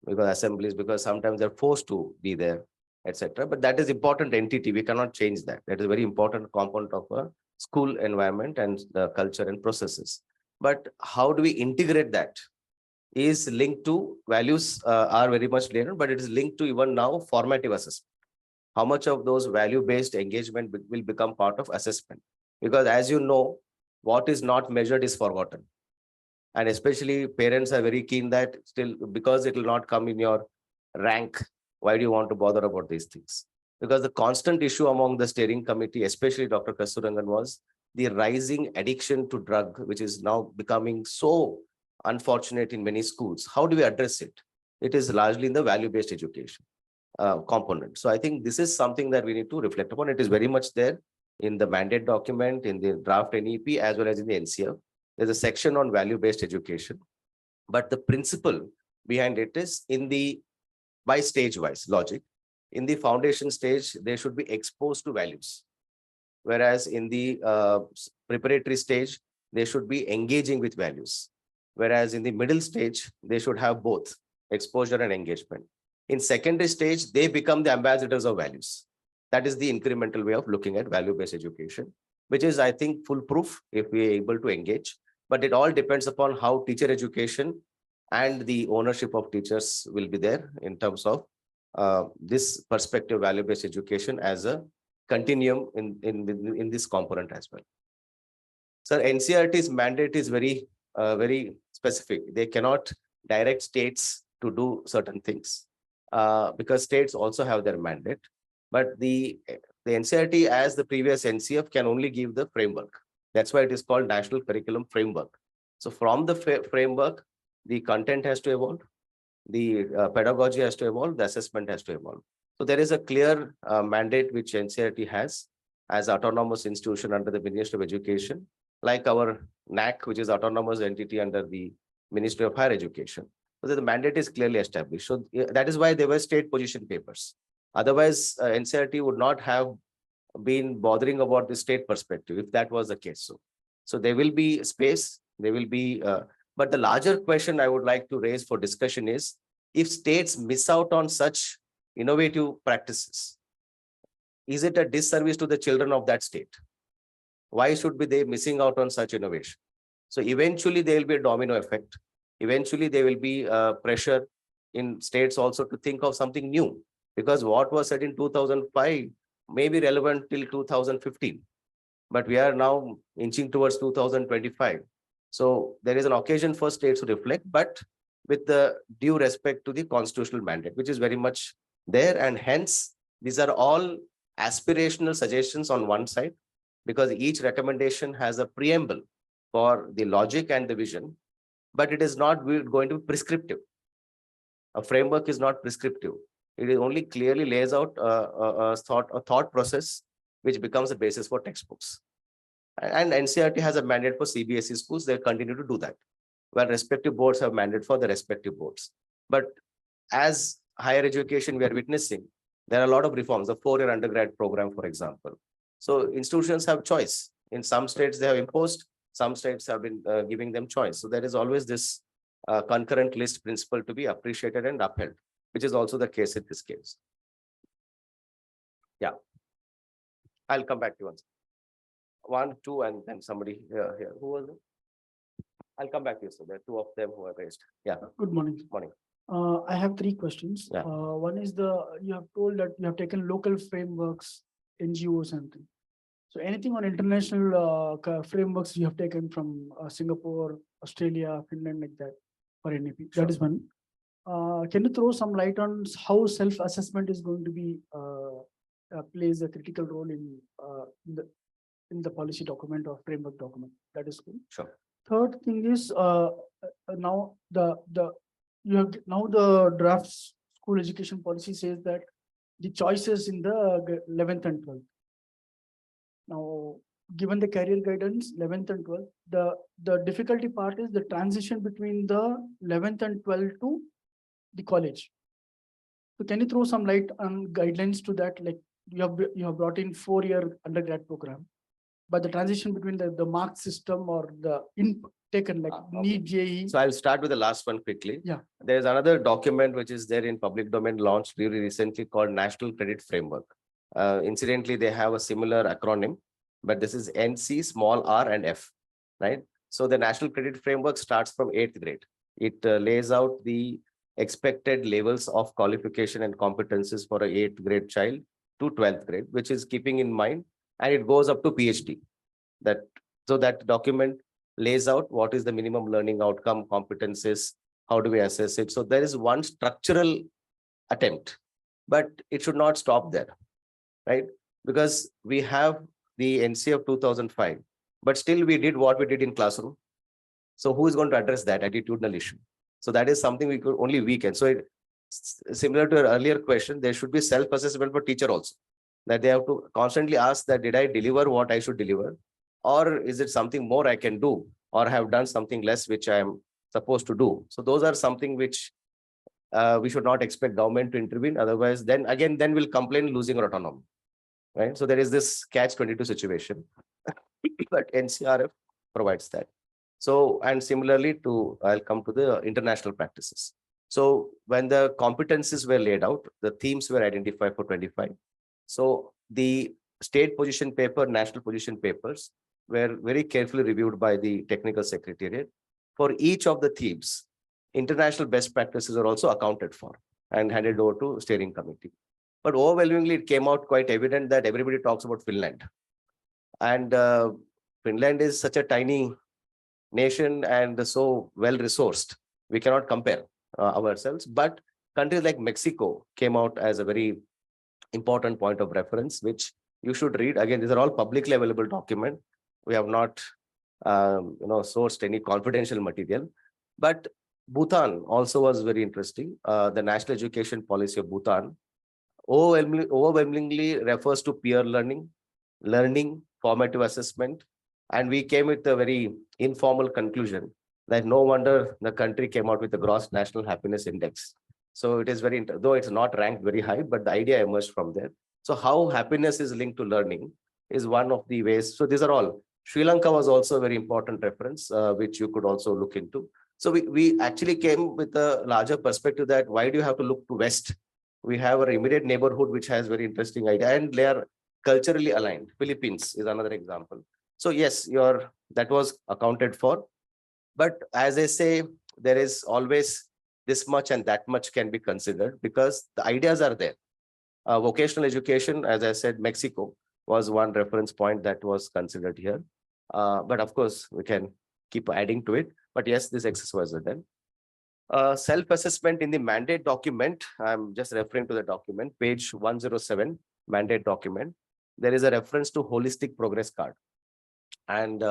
because assemblies, because sometimes they're forced to be there. etc. But that is important entity. We cannot change that. That is a very important component of a school environment and the culture and processes. But how do we integrate that is linked to values are very much later, but it is linked to even now formative assessment. How much of those value-based engagement will become part of assessment? Because as you know, what is not measured is forgotten. And especially parents are very keen that still, because it will not come in your rank, why do you want to bother about these things? Because the constant issue among the steering committee, especially Dr. Kasturangan, was the rising addiction to drug, which is now becoming so unfortunate in many schools. How do we address it? It is largely in the value-based education component. So I think this is something that we need to reflect upon. It is very much there in the mandate document, in the draft NEP, as well as in the NCF. There's a section on value-based education, but the principle behind it is in the by stage-wise logic. In the foundation stage, they should be exposed to values, whereas in the preparatory stage, they should be engaging with values, whereas in the middle stage, they should have both exposure and engagement. In secondary stage, they become the ambassadors of values. That is the incremental way of looking at value-based education, which is, I think, foolproof if we are able to engage. But it all depends upon how teacher education and the ownership of teachers will be there in terms of this perspective, value-based education as a continuum in this component as well. Sir, NCERT's mandate is very specific. They cannot direct states to do certain things because states also have their mandate. But the NCERT, as the previous NCF, can only give the framework. That's why it is called National Curriculum Framework. So from the framework, the content has to evolve, the pedagogy has to evolve, the assessment has to evolve. So there is a clear mandate which NCERT has as autonomous institution under the Ministry of Education, like our NAC, which is autonomous entity under the Ministry of Higher Education. So the mandate is clearly established. So that is why there were state position papers. Otherwise, NCERT would not have been bothering about the state perspective if that was the case. So there will be space, there will be, but the larger question I would like to raise for discussion is, if states miss out on such innovative practices, is it a disservice to the children of that state? Why should be they missing out on such innovation? So eventually there will be a domino effect. Eventually there will be pressure in states also to think of something new, because what was said in 2005 may be relevant till 2015, but we are now inching towards 2025. So there is an occasion for states to reflect, but with the due respect to the constitutional mandate, which is very much there. And hence, these are all aspirational suggestions on one side, because each recommendation has a preamble for the logic and the vision, but it is not going to be prescriptive. A framework is not prescriptive. It only clearly lays out a thought process, which becomes the basis for textbooks. And NCERT has a mandate for CBSE schools. They continue to do that, where respective boards have mandate for the respective boards. But as higher education, we are witnessing, there are a lot of reforms, the 4-year undergrad program, for example. So institutions have choice. In some states, they have imposed, some states have been giving them choice. So there is always this concurrent list principle to be appreciated and upheld, which is also the case in this case. Yeah. I'll come back to you once. 1, 2, and then somebody here. Who was it? I'll come back to you. So there are 2 of them who are raised. Yeah. Good morning. Morning. I have 3 questions. Yeah. One is you have told that you have taken local frameworks, NGOs and things. So anything on international frameworks you have taken from Singapore, Australia, Finland, like that for NEP? Sure. That is one. Can you throw some light on how self-assessment is going to be plays a critical role in the policy document or framework document? That is good. Sure. Third thing is now the draft school education policy says that the choices in the 11th and 12th. Now, given the career guidance, 11th and 12th, the difficulty part is the transition between the 11th and 12th to the college. So can you throw some light on guidelines to that? Like you have brought in 4-year undergrad program. but the transition between the mark system or the in taken like Okay. NEET, JEE. So I'll start with the last one quickly. Yeah. There's another document which is there in public domain launched really recently called National Credit Framework. Incidentally, they have a similar acronym, but this is NC, small r and F, right? So the National Credit Framework starts from 8th grade. It lays out the expected levels of qualification and competencies for a 8th grade child to 12th grade, which is keeping in mind, and it goes up to PhD. So that document lays out what is the minimum learning outcome, competencies, how do we assess it. So there is one structural attempt, but it should not stop there, right? Because we have the NC of 2005, but still we did what we did in classroom. So who is going to address that attitudinal issue? So that is something only we can. So similar to your earlier question, there should be self-assessment for teacher also, that they have to constantly ask that, did I deliver what I should deliver? Or is it something more I can do, or have done something less which I am supposed to do? So those are something which we should not expect government to intervene. Otherwise, then we'll complain losing our autonomy, right? So there is this catch-22 situation, but NCRF provides that. So, and similarly I'll come to the international practices. So when the competencies were laid out, the themes were identified for 25. So the state position paper, national position papers were very carefully reviewed by the technical secretariat. For each of the themes, international best practices are also accounted for and handed over to steering committee. But overwhelmingly, it came out quite evident that everybody talks about Finland. And Finland is such a tiny nation and so well resourced. We cannot compare ourselves. But countries like Mexico came out as a very important point of reference, which you should read. Again, these are all publicly available documents. We have not sourced any confidential material. But Bhutan also was very interesting. The national education policy of Bhutan overwhelmingly refers to peer learning, formative assessment. And we came with a very informal conclusion that no wonder the country came out with the gross national happiness index. So it is though it's not ranked very high, but the idea emerged from there. So how happiness is linked to learning is one of the ways. So these are all. Sri Lanka was also a very important reference, which you could also look into. So we actually came with a larger perspective that why do you have to look to West? We have our immediate neighborhood, which has very interesting idea, and they are culturally aligned. Philippines is another example. So yes, that was accounted for. But as I say, there is always this much and that much can be considered because the ideas are there. Vocational education, as I said, Mexico was one reference point that was considered here. But of course, we can keep adding to it. But yes, this exercise was done. Self-assessment in the mandate document, I'm just referring to the document, page 107, mandate document. There is a reference to holistic progress card. And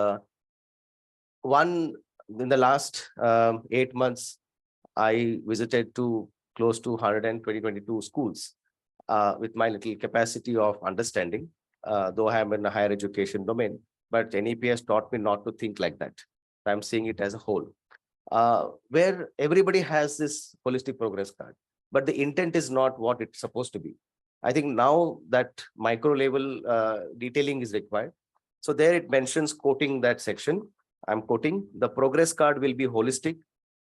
in the last 8 months, I visited close to 122 schools with my little capacity of understanding, though I am in a higher education domain, but NEP has taught me not to think like that. I'm seeing it as a whole, where everybody has this holistic progress card, but the intent is not what it's supposed to be. I think now that micro level detailing is required. So there it mentions, quoting that section, I'm quoting, the progress card will be holistic,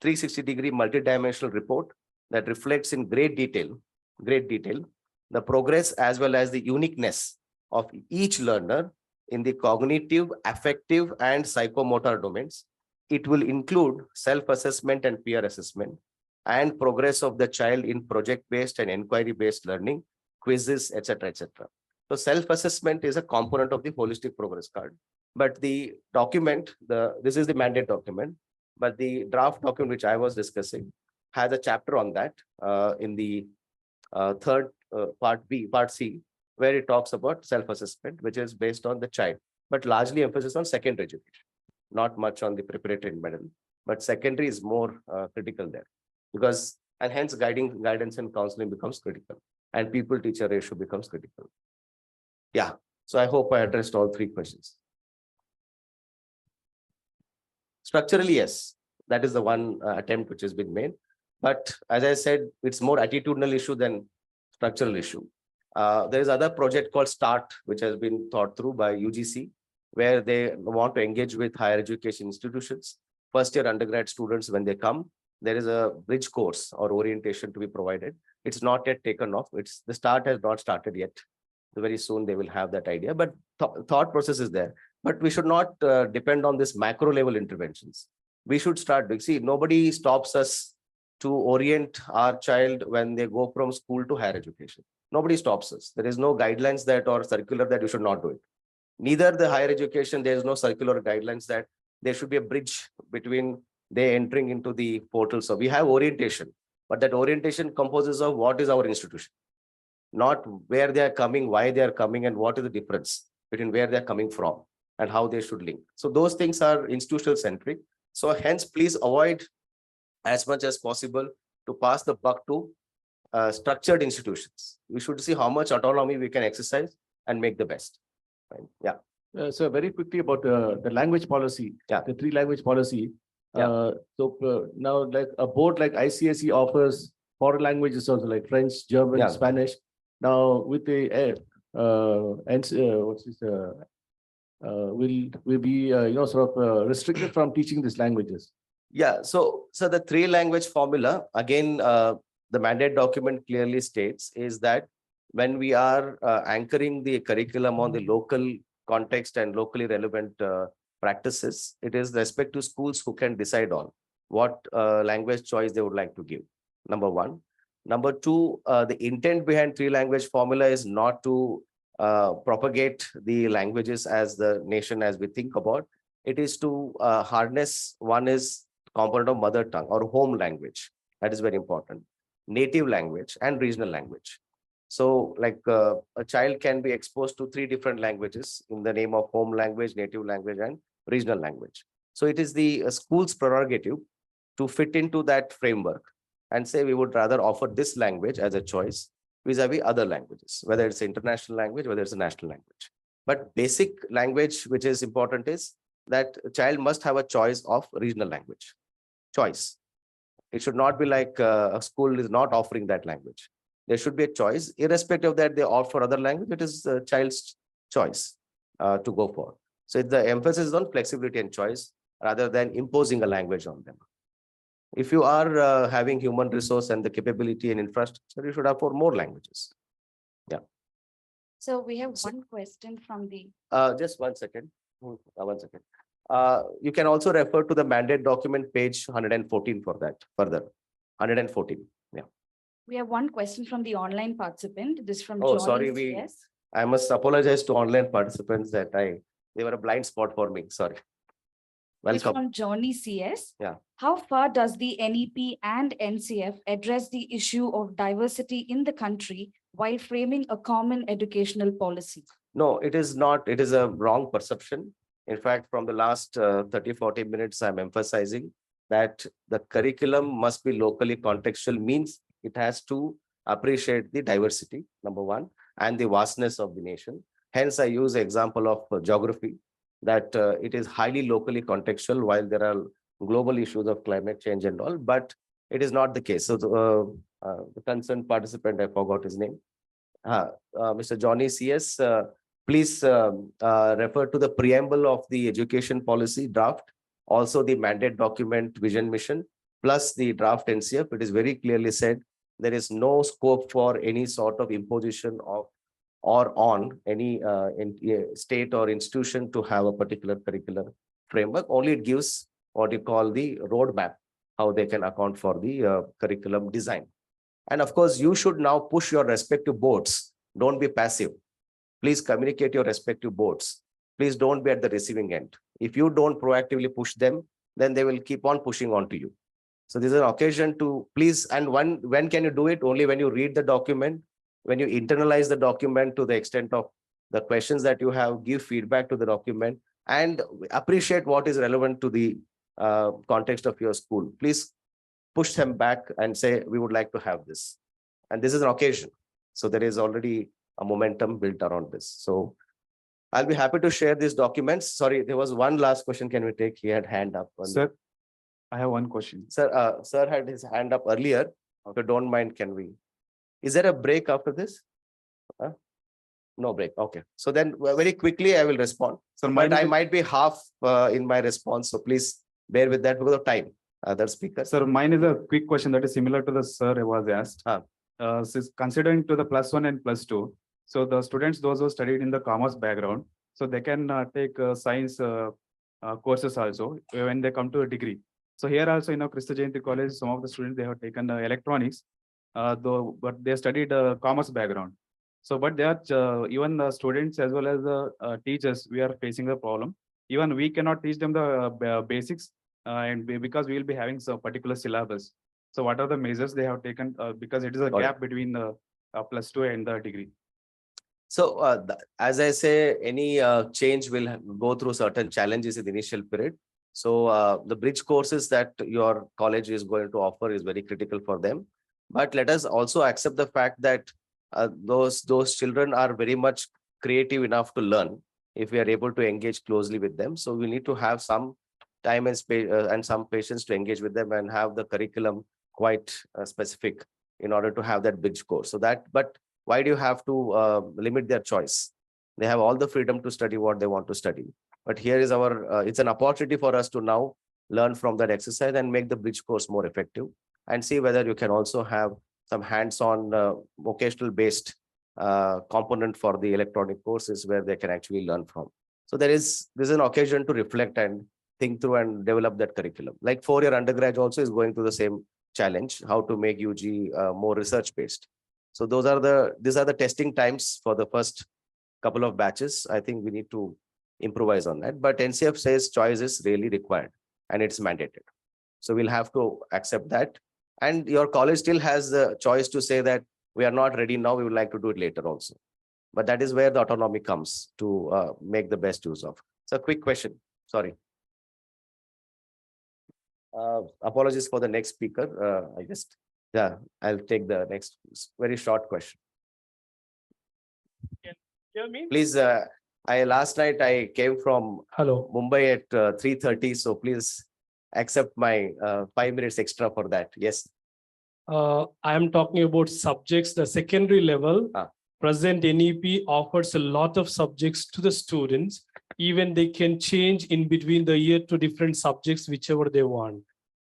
360-degree multidimensional report that reflects in great detail, the progress as well as the uniqueness of each learner in the cognitive, affective, and psychomotor domains. It will include self-assessment and peer assessment and progress of the child in project-based and inquiry-based learning, quizzes, etc., etc. So self-assessment is a component of the holistic progress card. But the document, this is the mandate document, but the draft document which I was discussing has a chapter on that in the third part C, where it talks about self-assessment, which is based on the child, but largely emphasis on secondary education, not much on the preparatory and middle, but secondary is more critical there, because, and hence guidance and counseling becomes critical, and people-teacher ratio becomes critical. Yeah, so I hope I addressed all three questions. Structurally, yes, that is the one attempt which has been made. But as I said, it's more attitudinal issue than structural issue. There is other project called START, which has been thought through by UGC. where they want to engage with higher education institutions. First year undergrad students, when they come, there is a bridge course or orientation to be provided. It's not yet taken off. The start has not started yet. Very soon they will have that idea, but thought process is there. But we should not depend on this macro level interventions. We should start doing. See, nobody stops us to orient our child when they go from school to higher education. Nobody stops us. There is no guidelines that or circular that you should not do it. Neither the higher education, there is no circular guidelines that there should be a bridge between they entering into the portal. So we have orientation, but that orientation composes of what is our institution, not where they are coming, why they are coming, and what is the difference between where they are coming from and how they should link. So those things are institutional centric. So hence, please avoid as much as possible to pass the buck to structured institutions. We should see how much autonomy we can exercise and make the best. Right? Yeah. So very quickly about the language policy, Yeah. the 3 language policy. Yeah. Now, like a board like ICAC offers foreign languages also, like French, German, Yeah. Spanish. Now with the what's this? Will be sort of restricted from teaching these languages. Yeah. So the 3 language formula, again, the mandate document clearly states is that when we are anchoring the curriculum on the local context and locally relevant practices, it is respect to schools who can decide on what language choice they would like to give. Number one. Number two, the intent behind 3 language formula is not to propagate the languages as the nation as we think about. It is to harness, one is component of mother tongue or home language. That is very important. Native language and regional language. So like a child can be exposed to 3 different languages in the name of home language, native language, and regional language. So it is the school's prerogative to fit into that framework and say we would rather offer this language as a choice vis-a-vis other languages, whether it's international language, whether it's a national language. But basic language, which is important, is that a child must have a choice of regional language. Choice. It should not be like a school is not offering that language. There should be a choice, irrespective of that they offer other language. It is the child's choice to go for. So the emphasis is on flexibility and choice rather than imposing a language on them. If you are having human resource and the capability and infrastructure, you should have 4 more languages. Yeah. So we have one question from the. Just 1 second. 1 second. You can also refer to the mandate document page 114 for that further. 114. Yeah. We have one question from the online participant. This from Oh, Johnny. sorry, Yes. I must apologize to online participants that they were a blind spot for me. Sorry. It's Welcome. from Johnny CS. Yeah. How far does the NEP and NCF address the issue of diversity in the country while framing a common educational policy? No, it is not. It is a wrong perception. In fact, from the last 30-40 minutes, I'm emphasizing that the curriculum must be locally contextual, means it has to appreciate the diversity, number one, and the vastness of the nation. Hence, I use the example of geography, that it is highly locally contextual while there are global issues of climate change and all, but it is not the case. So the concerned participant, I forgot his name, Mr. Johnny CS, please refer to the preamble of the education policy draft, also the mandate document vision mission, plus the draft NCF. It is very clearly said there is no scope for any sort of imposition of or on any state or institution to have a particular curricular framework. Only it gives what you call the roadmap, how they can account for the curriculum design. And of course, you should now push your respective boards. Don't be passive. Please communicate your respective boards. Please don't be at the receiving end. If you don't proactively push them, then they will keep on pushing on to you. So this is an occasion to please, and when can you do it? Only when you read the document, when you internalize the document to the extent of the questions that you have, give feedback to the document, and appreciate what is relevant to the context of your school. Please push them back and say, we would like to have this. And this is an occasion. So there is already a momentum built around this. So I'll be happy to share these documents. Sorry, there was one last question. Can we take? He had hand up. Sir, I have one question. Sir, sir had his hand up earlier. If you don't mind, can we? Is there a break after this? No break. Okay. So then very quickly I will respond. Sir, But mine I is might be half in my response. So please bear with that because of time. Other speakers. sir, mine is a quick question that is similar to the sir was asked. Ah. Considering to the +1 and +2, so the students, those who studied in the commerce background, so they can take science courses also when they come to a degree. So here also, Kristu Jayanti College, some of the students, they have taken electronics, though, but they studied commerce background. So, but they are even the students as well as the teachers, we are facing a problem. Even we cannot teach them the basics, because we will be having some particular syllabus. So, what are the measures they have taken? Because it is a Got it. gap between the +2 and the degree. So as I say, any change will go through certain challenges in the initial period. So the bridge courses that your college is going to offer is very critical for them. But let us also accept the fact that those children are very much creative enough to learn if we are able to engage closely with them. So we need to have some time and space and some patience to engage with them and have the curriculum quite specific in order to have that bridge course. So that, but why do you have to limit their choice? They have all the freedom to study what they want to study. But here is our, it's an opportunity for us to now learn from that exercise and make the bridge course more effective and see whether you can also have some hands-on vocational based component for the electronic courses where they can actually learn from. So this is an occasion to reflect and think through and develop that curriculum. Like 4-year undergrad also is going through the same challenge, how to make UG more research based. So these are the testing times for the first couple of batches. I think we need to improvise on that. But NCF says choice is really required and it's mandated. So we'll have to accept that. And your college still has the choice to say that we are not ready now, we would like to do it later also. But that is where the autonomy comes to make the best use of. So a quick question. Sorry. Apologies for the next speaker. Yeah, I'll take the next very short question. Please, last night I came from Hello. Mumbai at 3:30, so please accept my 5 minutes extra for that. Yes. I am talking about subjects, the secondary level. Present NEP offers a lot of subjects to the students. Even they can change in between the year to different subjects, whichever they want.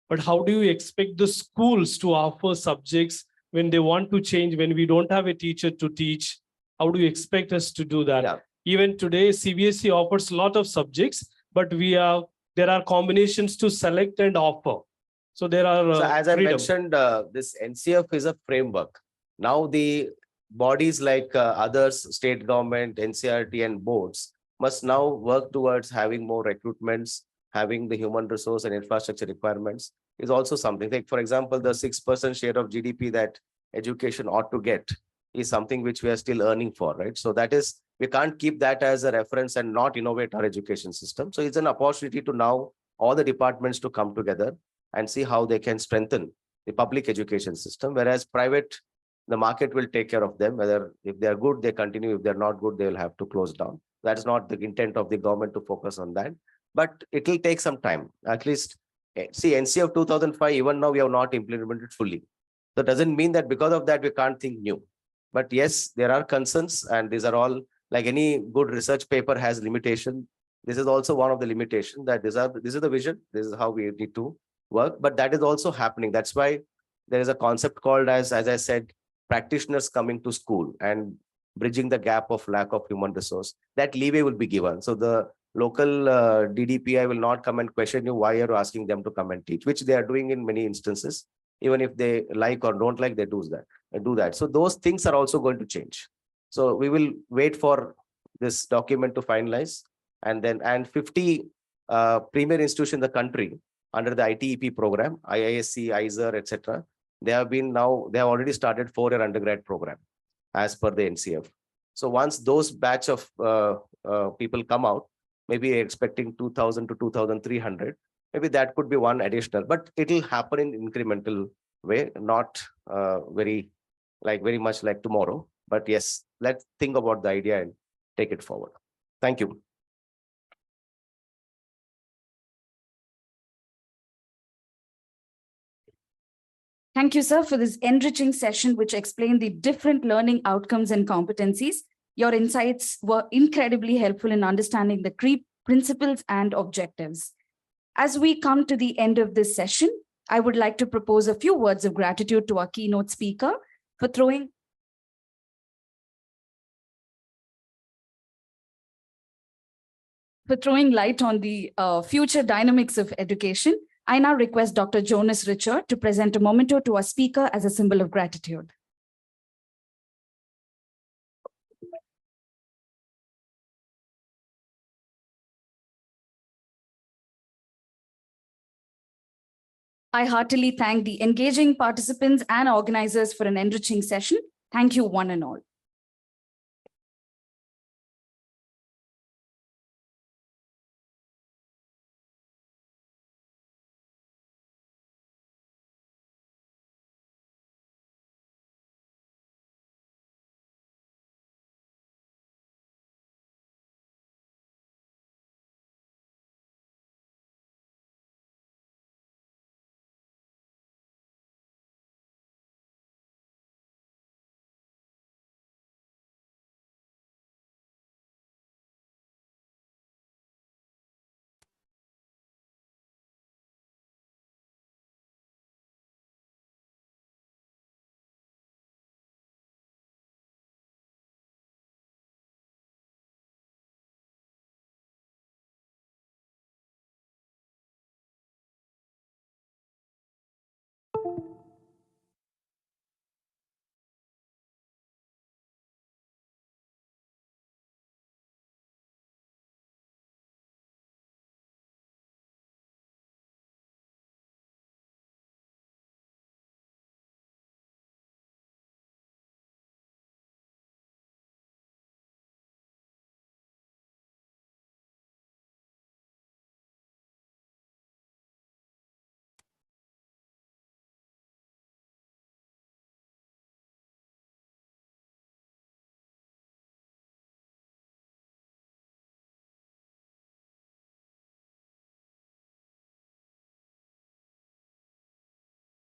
But how do you expect the schools to offer subjects when they want to change, when we don't have a teacher to teach? How do you expect us to do that? Yeah. Even today, CBSE offers a lot of subjects, but there are combinations to select and offer. So there are So as I freedom. mentioned, this NCF is a framework. Now the bodies like others, state government, NCRT and boards must now work towards having more recruitments, having the human resource and infrastructure requirements is also something. Like, for example, the 6% share of GDP that education ought to get is something which we are still earning for, right? So that is, we can't keep that as a reference and not innovate our education system. So it's an opportunity to now all the departments to come together and see how they can strengthen the public education system, whereas private, the market will take care of them. Whether if they are good, they continue. If they're not good, they will have to close down. That's not the intent of the government to focus on that. But it will take some time. At least, see, NCF 2005, even now we have not implemented fully. That doesn't mean that because of that, we can't think new. But yes, there are concerns, and these are all, like any good research paper has limitation. This is also one of the limitations, that this is the vision. This is how we need to work, but that is also happening. That's why there is a concept called as I said, practitioners coming to school and bridging the gap of lack of human resource. That leeway will be given. So the local DDPI will not come and question you why you're asking them to come and teach, which they are doing in many instances. Even if they like or don't like, they do that. So those things are also going to change. So we will wait for this document to finalize, and 50 premier institutions in the country under the ITEP program, IISc, ISER, etc. They have already started 4-year undergrad program as per the NCF. So once those batch of people come out, maybe expecting 2,000 to 2,300, maybe that could be one additional, but it will happen in incremental way, not very much like tomorrow. But yes, let's think about the idea and take it forward. Thank you. Thank you, sir, for this enriching session, which explained the different learning outcomes and competencies Your insights were incredibly helpful in understanding the CREEP principles and objectives. As we come to the end of this session, I would like to propose a few words of gratitude to our keynote speaker for throwing light on the future dynamics of education. I now request Dr. Jonas Richard to present a memento to our speaker as a symbol of gratitude. I heartily thank the engaging participants and organizers for an enriching session. Thank you, one and all.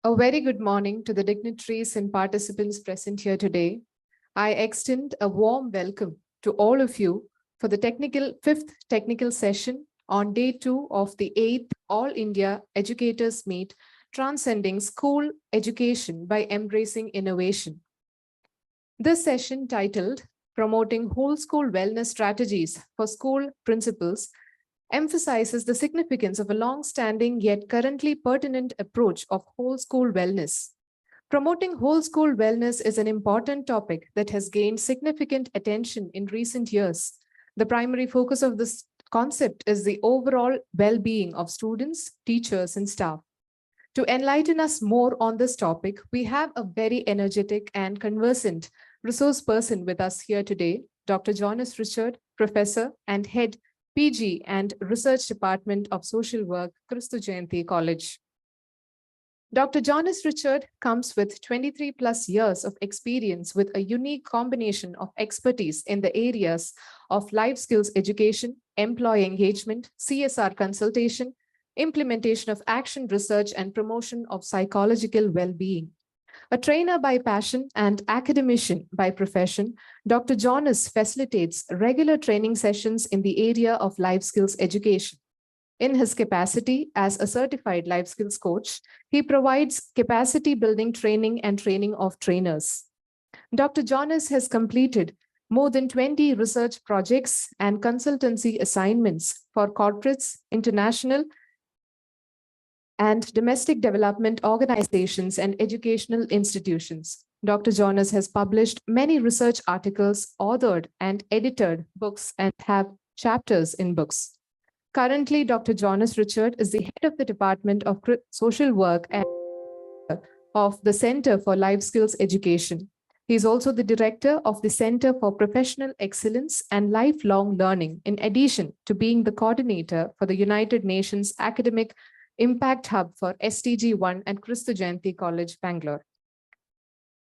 A very good morning to the dignitaries and participants present here today. I extend a warm welcome to all of you for the fifth technical session on day 2 of the 8th All India Educators Meet, Transcending School Education by Embracing Innovation. This session, titled Promoting Whole School Wellness Strategies for School Principals, emphasizes the significance of a long-standing yet currently pertinent approach of whole school wellness. Promoting whole school wellness is an important topic that has gained significant attention in recent years. The primary focus of this concept is the overall well-being of students, teachers, and staff. To enlighten us more on this topic, we have a very energetic and conversant resource person with us here today, Dr. Jonas Richard, Professor and Head PG and Research Department of Social Work, Kristu College. Dr. Jonas Richard comes with 23 plus years of experience with a unique combination of expertise in the areas of life skills education, employee engagement, CSR consultation, implementation of action research, and promotion of psychological well-being. A trainer by passion and academician by profession, Dr. Jonas facilitates regular training sessions in the area of life skills education. In his capacity as a certified life skills coach, he provides capacity building training and training of trainers. Dr. Jonas has completed more than 20 research projects and consultancy assignments for corporates, international, and domestic development organizations and educational institutions. Dr. Jonas has published many research articles, authored and edited books, and have chapters in books. Currently, Dr. Jonas Richard is the head of the Department of Social Work and of the Center for Life Skills Education. He is also the director of the Center for Professional Excellence and Lifelong Learning, in addition to being the coordinator for the United Nations Academic Impact Hub for STG1 at Kristu College, Bangalore.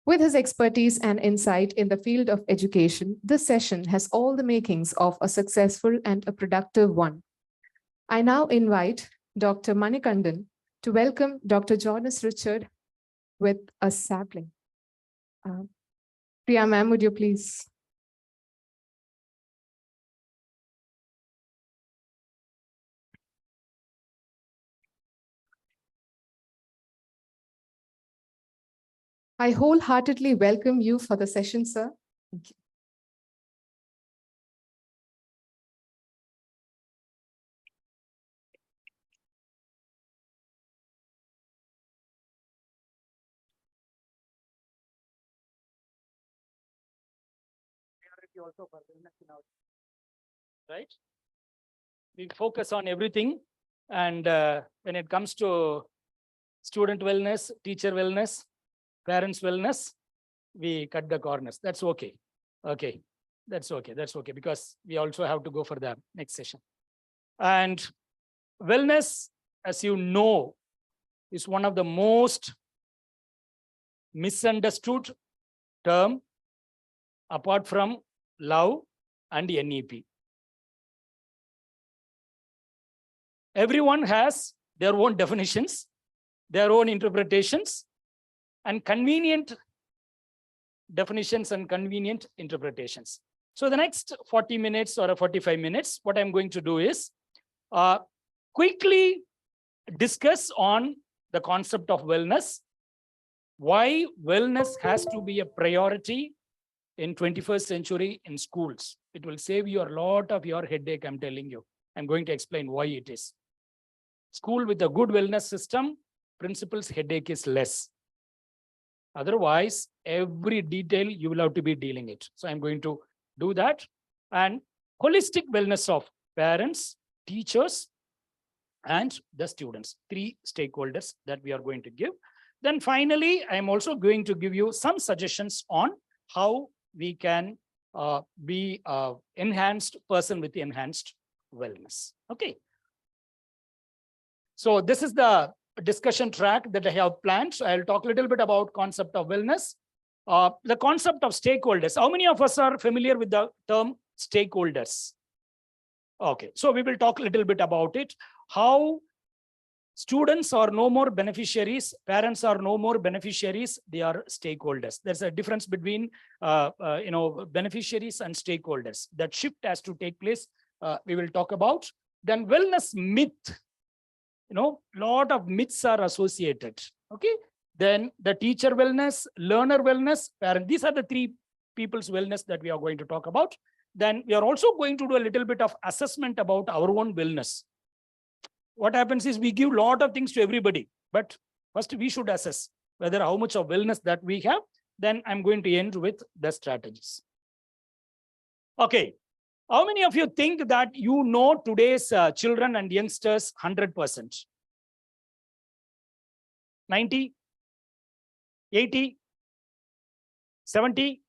With his expertise and insight in the field of education, this session has all the makings of a successful and a productive one. I now invite Dr. Manikandan to welcome Dr. Jonas Richard with a sapling. Priya ma'am, would you please? I wholeheartedly welcome you for the session, sir. Thank you. Right? We focus on everything. And when it comes to student wellness, teacher wellness, parents wellness, we cut the corners. That's okay. Okay. That's okay. That's okay. Because we also have to go for the next session. And wellness, as you know, is one of the most misunderstood term apart from love and NEP. Everyone has their own definitions, their own interpretations, and convenient definitions and convenient interpretations. So the next 40 minutes or 45 minutes, what I'm going to do is quickly discuss on the concept of wellness, why wellness has to be a priority in 21st century in schools. It will save you a lot of your headache, I'm telling you. I'm going to explain why it is. School with a good wellness system, principal's headache is less. Otherwise, every detail you will have to be dealing it. So I'm going to do that. And holistic wellness of parents, teachers, and the students. 3 stakeholders that we are going to give. Then finally, I'm also going to give you some suggestions on how we can be enhanced person with enhanced wellness. Okay. So this is the discussion track that I have planned. So I'll talk a little bit about concept of wellness. The concept of stakeholders. How many of us are familiar with the term stakeholders? Okay, so we will talk a little bit about it. How students are no more beneficiaries, parents are no more beneficiaries, they are stakeholders. There's a difference between beneficiaries and stakeholders. That shift has to take place. We will talk about. Then wellness myth. Lot of myths are associated. Okay. Then the teacher wellness, learner wellness, parent. These are the 3 people's wellness that we are going to talk about. Then we are also going to do a little bit of assessment about our own wellness. What happens is we give a lot of things to everybody, but first we should assess whether how much of wellness that we have. Then I'm going to end with the strategies. Okay. How many of you think that you know today's children and youngsters 100%? 90? 80? 70?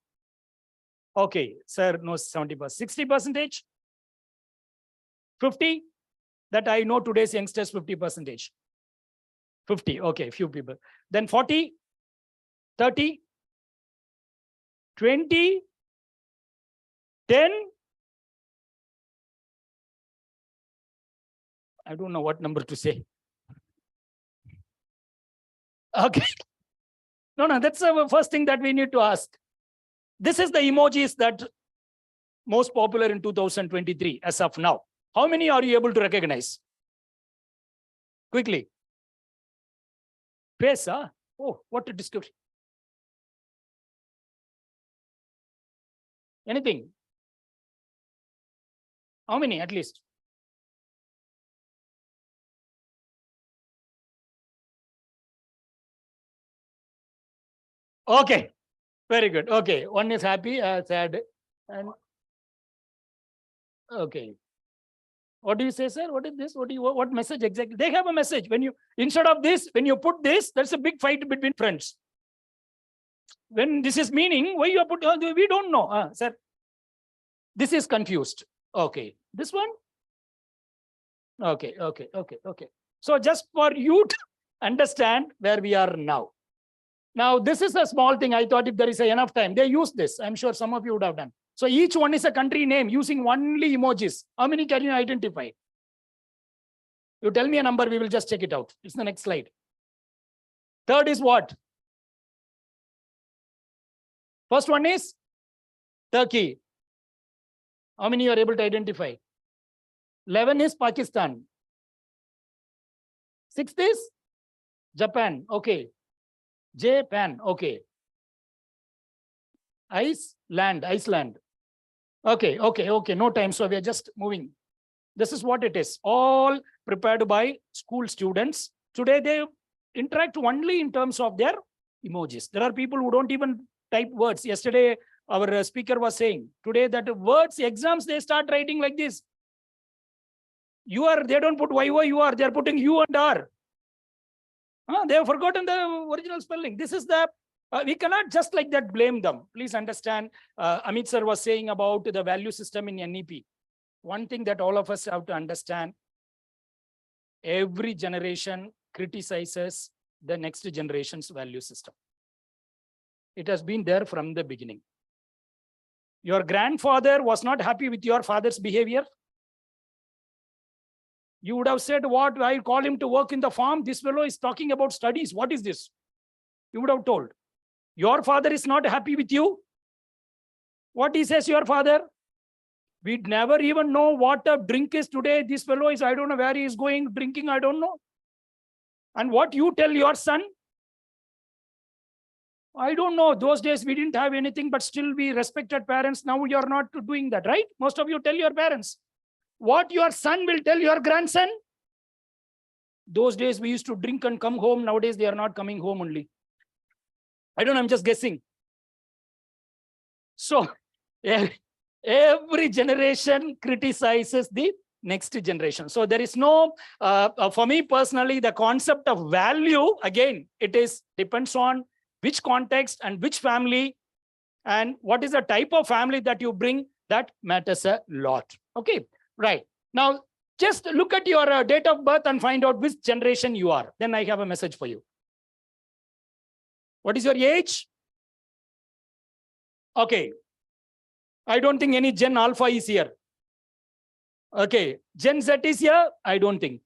Okay, sir knows 70%. 60%? 50? That I know today's youngsters 50%. 50, okay, few people. Then 40? 30? 20? 10? I don't know what number to say. Okay. No, that's the first thing that we need to ask. This is the emojis that most popular in 2023 as of now. How many are you able to recognize? Quickly. Face, huh? Oh, what a description. Anything? How many at least? Okay, very good. Okay, one is happy, sad, and okay. What do you say, sir? What is this? What message exactly? They have a message. When you, instead of this, when you put this, there's a big fight between friends. When this is meaning, why you put, we don't know, sir. This is confused. Okay, this one. Okay. So just for you to understand where we are now. Now, this is a small thing. I thought if there is enough time, they use this. I'm sure some of you would have done. So each one is a country name using only emojis. How many can you identify? You tell me a number, we will just check it out. It's the next slide. Third is what? First one is Turkey. How many you are able to identify? 11 is Pakistan. 6th is Japan. Okay. Japan. Okay. Iceland. Okay. No time. So we are just moving. This is what it is. All prepared by school students. Today they interact only in terms of their emojis. There are people who don't even type words. Yesterday, our speaker was saying today that words, exams, they start writing like this. They don't put YOUR, they're putting U and R. They have forgotten the original spelling. This is the, we cannot just like that blame them. Please understand, Amit sir was saying about the value system in NEP. One thing that all of us have to understand, every generation criticizes the next generation's value system. It has been there from the beginning. Your grandfather was not happy with your father's behavior. You would have said, what, I call him to work in the farm. This fellow is talking about studies. What is this? You would have told. Your father is not happy with you. What he says, your father? We'd never even know what a drink is today. This fellow is, I don't know where he is going, drinking, I don't know. And what you tell your son? I don't know. Those days we didn't have anything, but still we respected parents. Now you're not doing that, right? Most of you tell your parents. What your son will tell your grandson? Those days we used to drink and come home. Nowadays they are not coming home only. I don't know, I'm just guessing. So every generation criticizes the next generation. So there is no, for me personally, the concept of value, again, it is depends on which context and which family and what is the type of family that you bring, that matters a lot. Okay, right. Now, just look at your date of birth and find out which generation you are. Then I have a message for you. What is your age? Okay. I don't think any Gen Alpha is here. Okay. Gen Z is here? I don't think.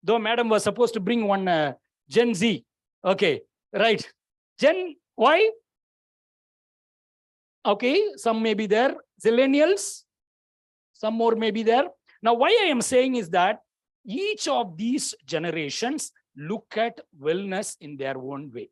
Though madam was supposed to bring one Gen Z. Okay. Right. Gen Y? Okay. Some may be there. Zillennials? Some more may be there. Now, why I am saying is that each of these generations look at wellness in their own way.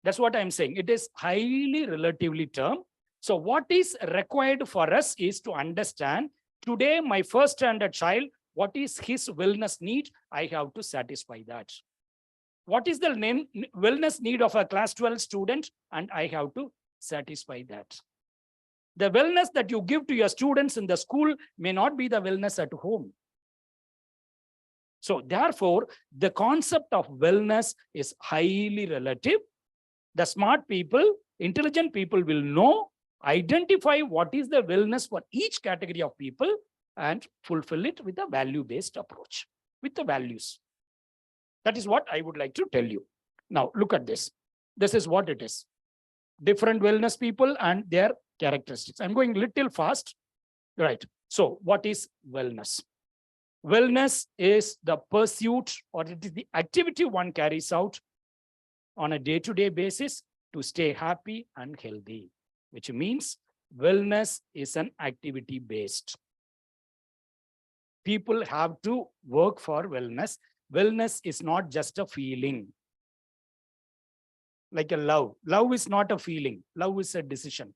That's what I'm saying. It is highly relatively term. So what is required for us is to understand today, my first standard child, what is his wellness need? I have to satisfy that. What is the wellness need of a class 12 student? And I have to satisfy that. The wellness that you give to your students in the school may not be the wellness at home. So therefore, the concept of wellness is highly relative. The smart people, intelligent people will know, identify what is the wellness for each category of people and fulfill it with a value-based approach, with the values. That is what I would like to tell you. Now, look at this. This is what it is. Different wellness people and their characteristics. I'm going a little fast. Right. So what is wellness? Wellness is the pursuit, or it is the activity one carries out on a day-to-day basis to stay happy and healthy, which means wellness is an activity-based. People have to work for wellness. Wellness is not just a feeling. Like a love. Love is not a feeling. Love is a decision.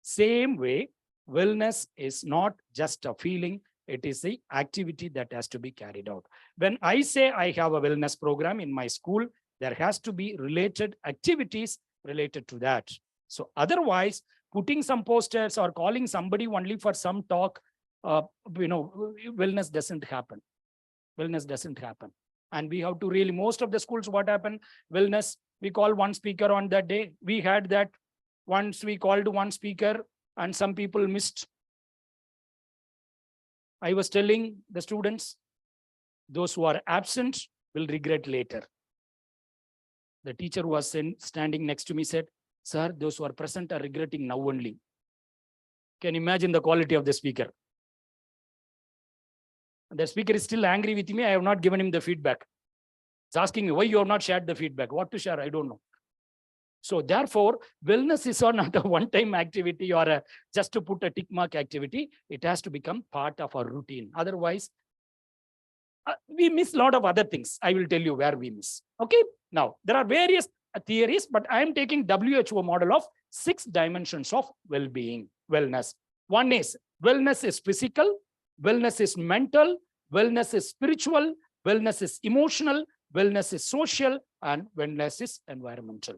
Same way, wellness is not just a feeling. It is the activity that has to be carried out. When I say I have a wellness program in my school, there has to be related activities related to that. So otherwise, putting some posters or calling somebody only for some talk, wellness doesn't happen. Wellness doesn't happen. And we have to really, most of the schools, what happened? Wellness, we call one speaker on that day. We had that once we called one speaker and some people missed. I was telling the students, those who are absent will regret later. The teacher who was standing next to me said, sir, those who are present are regretting now only. Can you imagine the quality of the speaker? The speaker is still angry with me. I have not given him the feedback. He's asking me why you have not shared the feedback. What to share? I don't know. So therefore, wellness is not a one-time activity or just to put a tick mark activity. It has to become part of our routine. Otherwise, we miss a lot of other things. I will tell you where we miss. Okay. Now, there are various theories, but I am taking WHO model of 6 dimensions of well-being, wellness. One is wellness is physical, wellness is mental, wellness is spiritual, wellness is emotional, wellness is social, and wellness is environmental.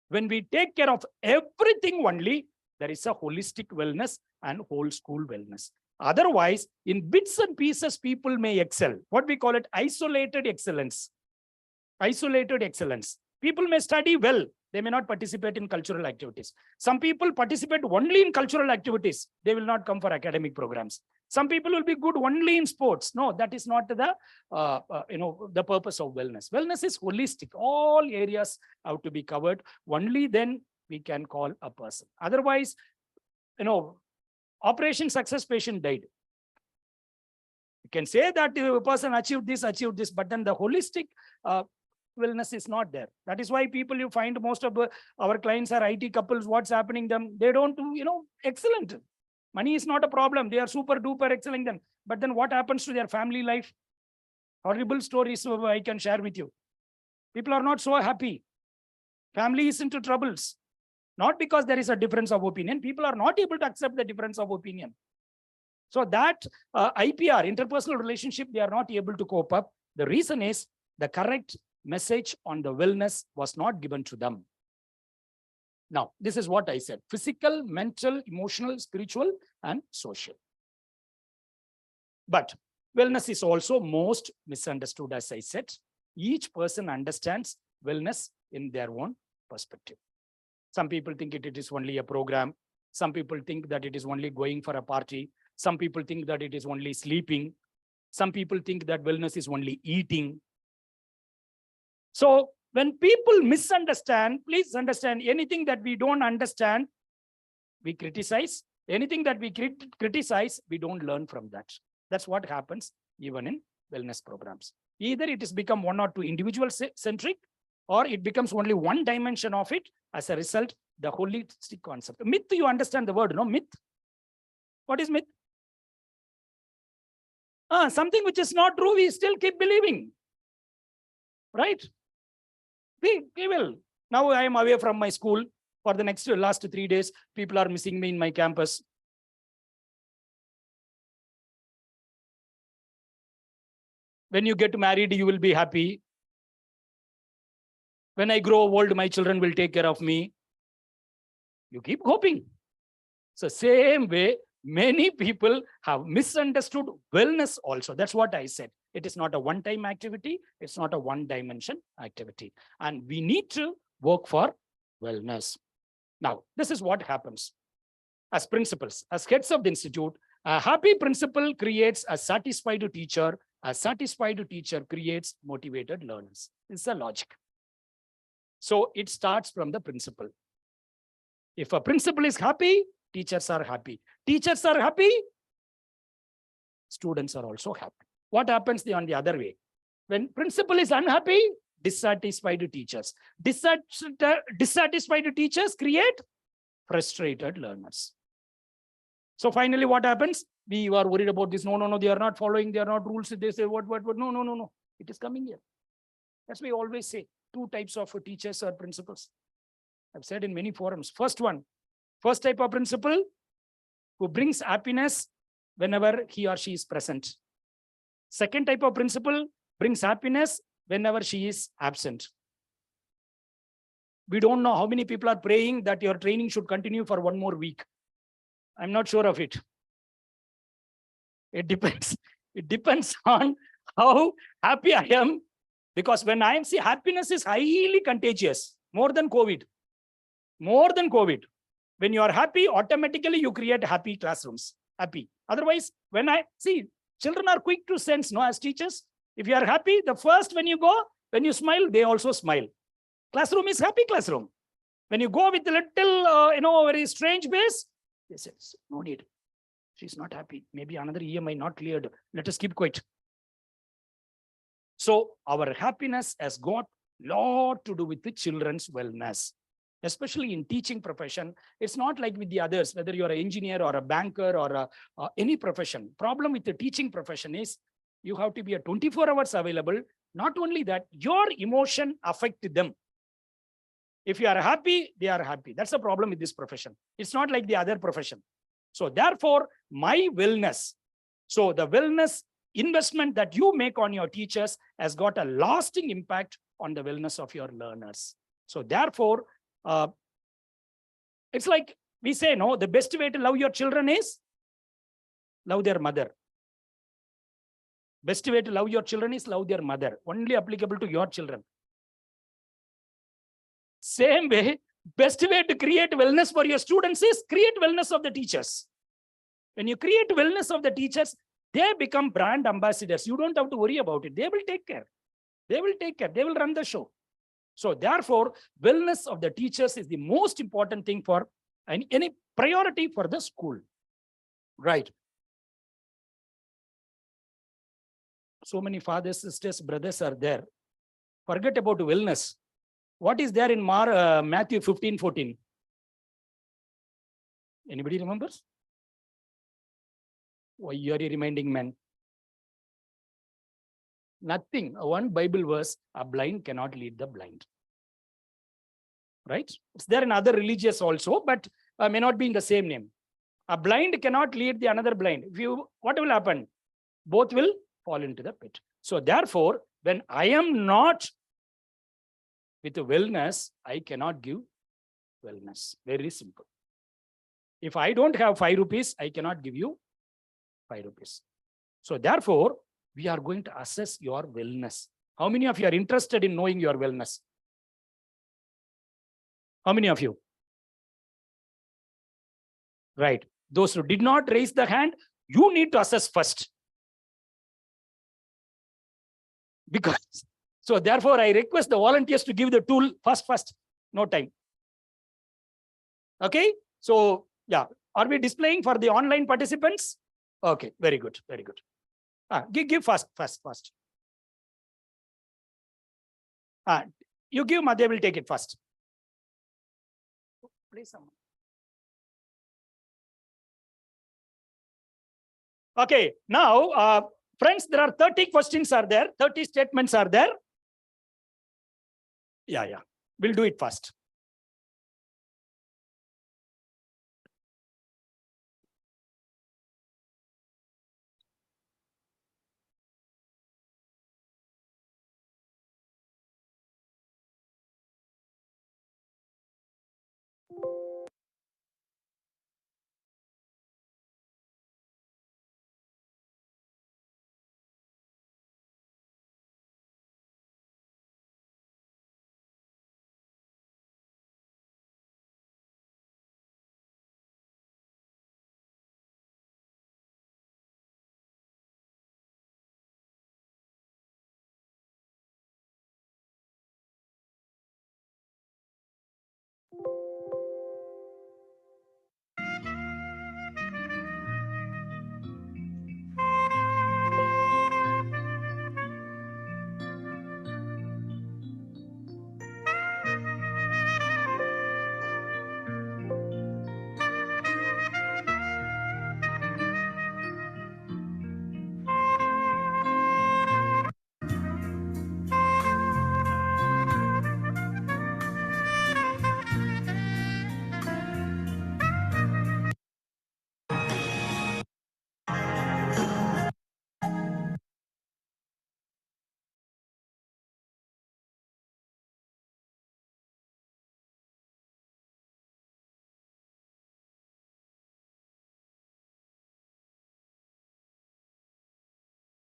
When we take care of everything only, there is a holistic wellness and whole school wellness. Otherwise, in bits and pieces, people may excel. What we call it, isolated excellence. Isolated excellence. People may study well. They may not participate in cultural activities. Some people participate only in cultural activities. They will not come for academic programs. Some people will be good only in sports. No, that is not the the purpose of wellness. Wellness is holistic. All areas have to be covered. Only then we can call a person. Otherwise, operation success, patient died. You can say that the person achieved this, but then the holistic wellness is not there. That is why people, you find most of our clients are IT couples. What's happening them? They don't do, excellent. Money is not a problem. They are super duper excelling them. But then what happens to their family life? Horrible stories I can share with you. People are not so happy. Family is into troubles. Not because there is a difference of opinion. People are not able to accept the difference of opinion. So that IPR, interpersonal relationship, they are not able to cope up. The reason is the correct message on the wellness was not given to them. Now, this is what I said: physical, mental, emotional, spiritual, and social. But wellness is also most misunderstood, as I said. Each person understands wellness in their own perspective. Some people think it is only a program. Some people think that it is only going for a party. Some people think that it is only sleeping. Some people think that wellness is only eating. So when people misunderstand, please understand, anything that we don't understand, we criticize. Anything that we criticize, we don't learn from that. That's what happens even in wellness programs. Either it has become one or two individual centric, or it becomes only one dimension of it. As a result, the holistic concept. Myth, you understand the word, no? Myth. What is myth? Something which is not true, we still keep believing. Right? We will. Now I am away from my school for the last 3 days. People are missing me in my campus. When you get married, you will be happy. When I grow old, my children will take care of me. You keep hoping. So same way, many people have misunderstood wellness also. That's what I said. It is not a one-time activity. It's not a one-dimension activity. And we need to work for wellness. Now, this is what happens. As principals, as heads of the institute, a happy principal creates a satisfied teacher. A satisfied teacher creates motivated learners. It's a logic. So it starts from the principal. If a principal is happy, teachers are happy. Teachers are happy, students are also happy. What happens on the other way? When principal is unhappy, dissatisfied teachers. Dissatisfied teachers create frustrated learners. So finally, what happens? We are worried about this. No, they are not following. They are not rules. They say what? No. It is coming here. That's why we always say 2 types of teachers or principals. I've said in many forums. First type of principal who brings happiness whenever he or she is present. Second type of principal brings happiness whenever she is absent. We don't know how many people are praying that your training should continue for 1 more week. I'm not sure of it. It depends. It depends on how happy I am. Because when I see happiness is highly contagious, more than COVID. More than COVID. When you are happy, automatically you create happy classrooms. Happy. Otherwise, when I see, children are quick to sense, no, as teachers. If you are happy, the first when you smile, they also smile. Classroom is happy classroom. When you go with a little, very strange face, they say, no need. She's not happy. Maybe another EMI not cleared. Let us keep quiet. So our happiness has got a lot to do with the children's wellness, especially in teaching profession. It's not like with the others, whether you're an engineer or a banker or any profession. Problem with the teaching profession is you have to be 24 hours available. Not only that, your emotion affects them. If you are happy, they are happy. That's the problem with this profession. It's not like the other profession. So therefore, my wellness. So the wellness investment that you make on your teachers has got a lasting impact on the wellness of your learners. So therefore, it's like we say, no, the best way to love your children is love their mother. Best way to love your children is love their mother. Only applicable to your children. Same way, best way to create wellness for your students is create wellness of the teachers. When you create wellness of the teachers, they become brand ambassadors. You don't have to worry about it. They will take care. They will take care. They will run the show. So therefore, wellness of the teachers is the most important thing for any priority for the school. Right. So many fathers, sisters, brothers are there. Forget about wellness. What is there in Matthew 15:14? Anybody remembers? Why you are reminding men? Nothing. One Bible verse, a blind cannot lead the blind. Right? It's there in other religious also, but may not be in the same name. A blind cannot lead the another blind. What will happen? Both will fall into the pit. So therefore, when I am not with wellness, I cannot give wellness. Very simple. If I don't have 5 rupees, I cannot give you 5 rupees. So therefore, we are going to assess your wellness. How many of you are interested in knowing your wellness? How many of you? Right. Those who did not raise the hand, you need to assess first. Because, so therefore, I request the volunteers to give the tool first. No time. Okay. So, yeah. Are we displaying for the online participants? Okay. Very good. Very good. Give fast. You give, they will take it first. Please, someone. Okay, now, friends, there are 30 questions are there, 30 statements are there. Yeah. We'll do it fast.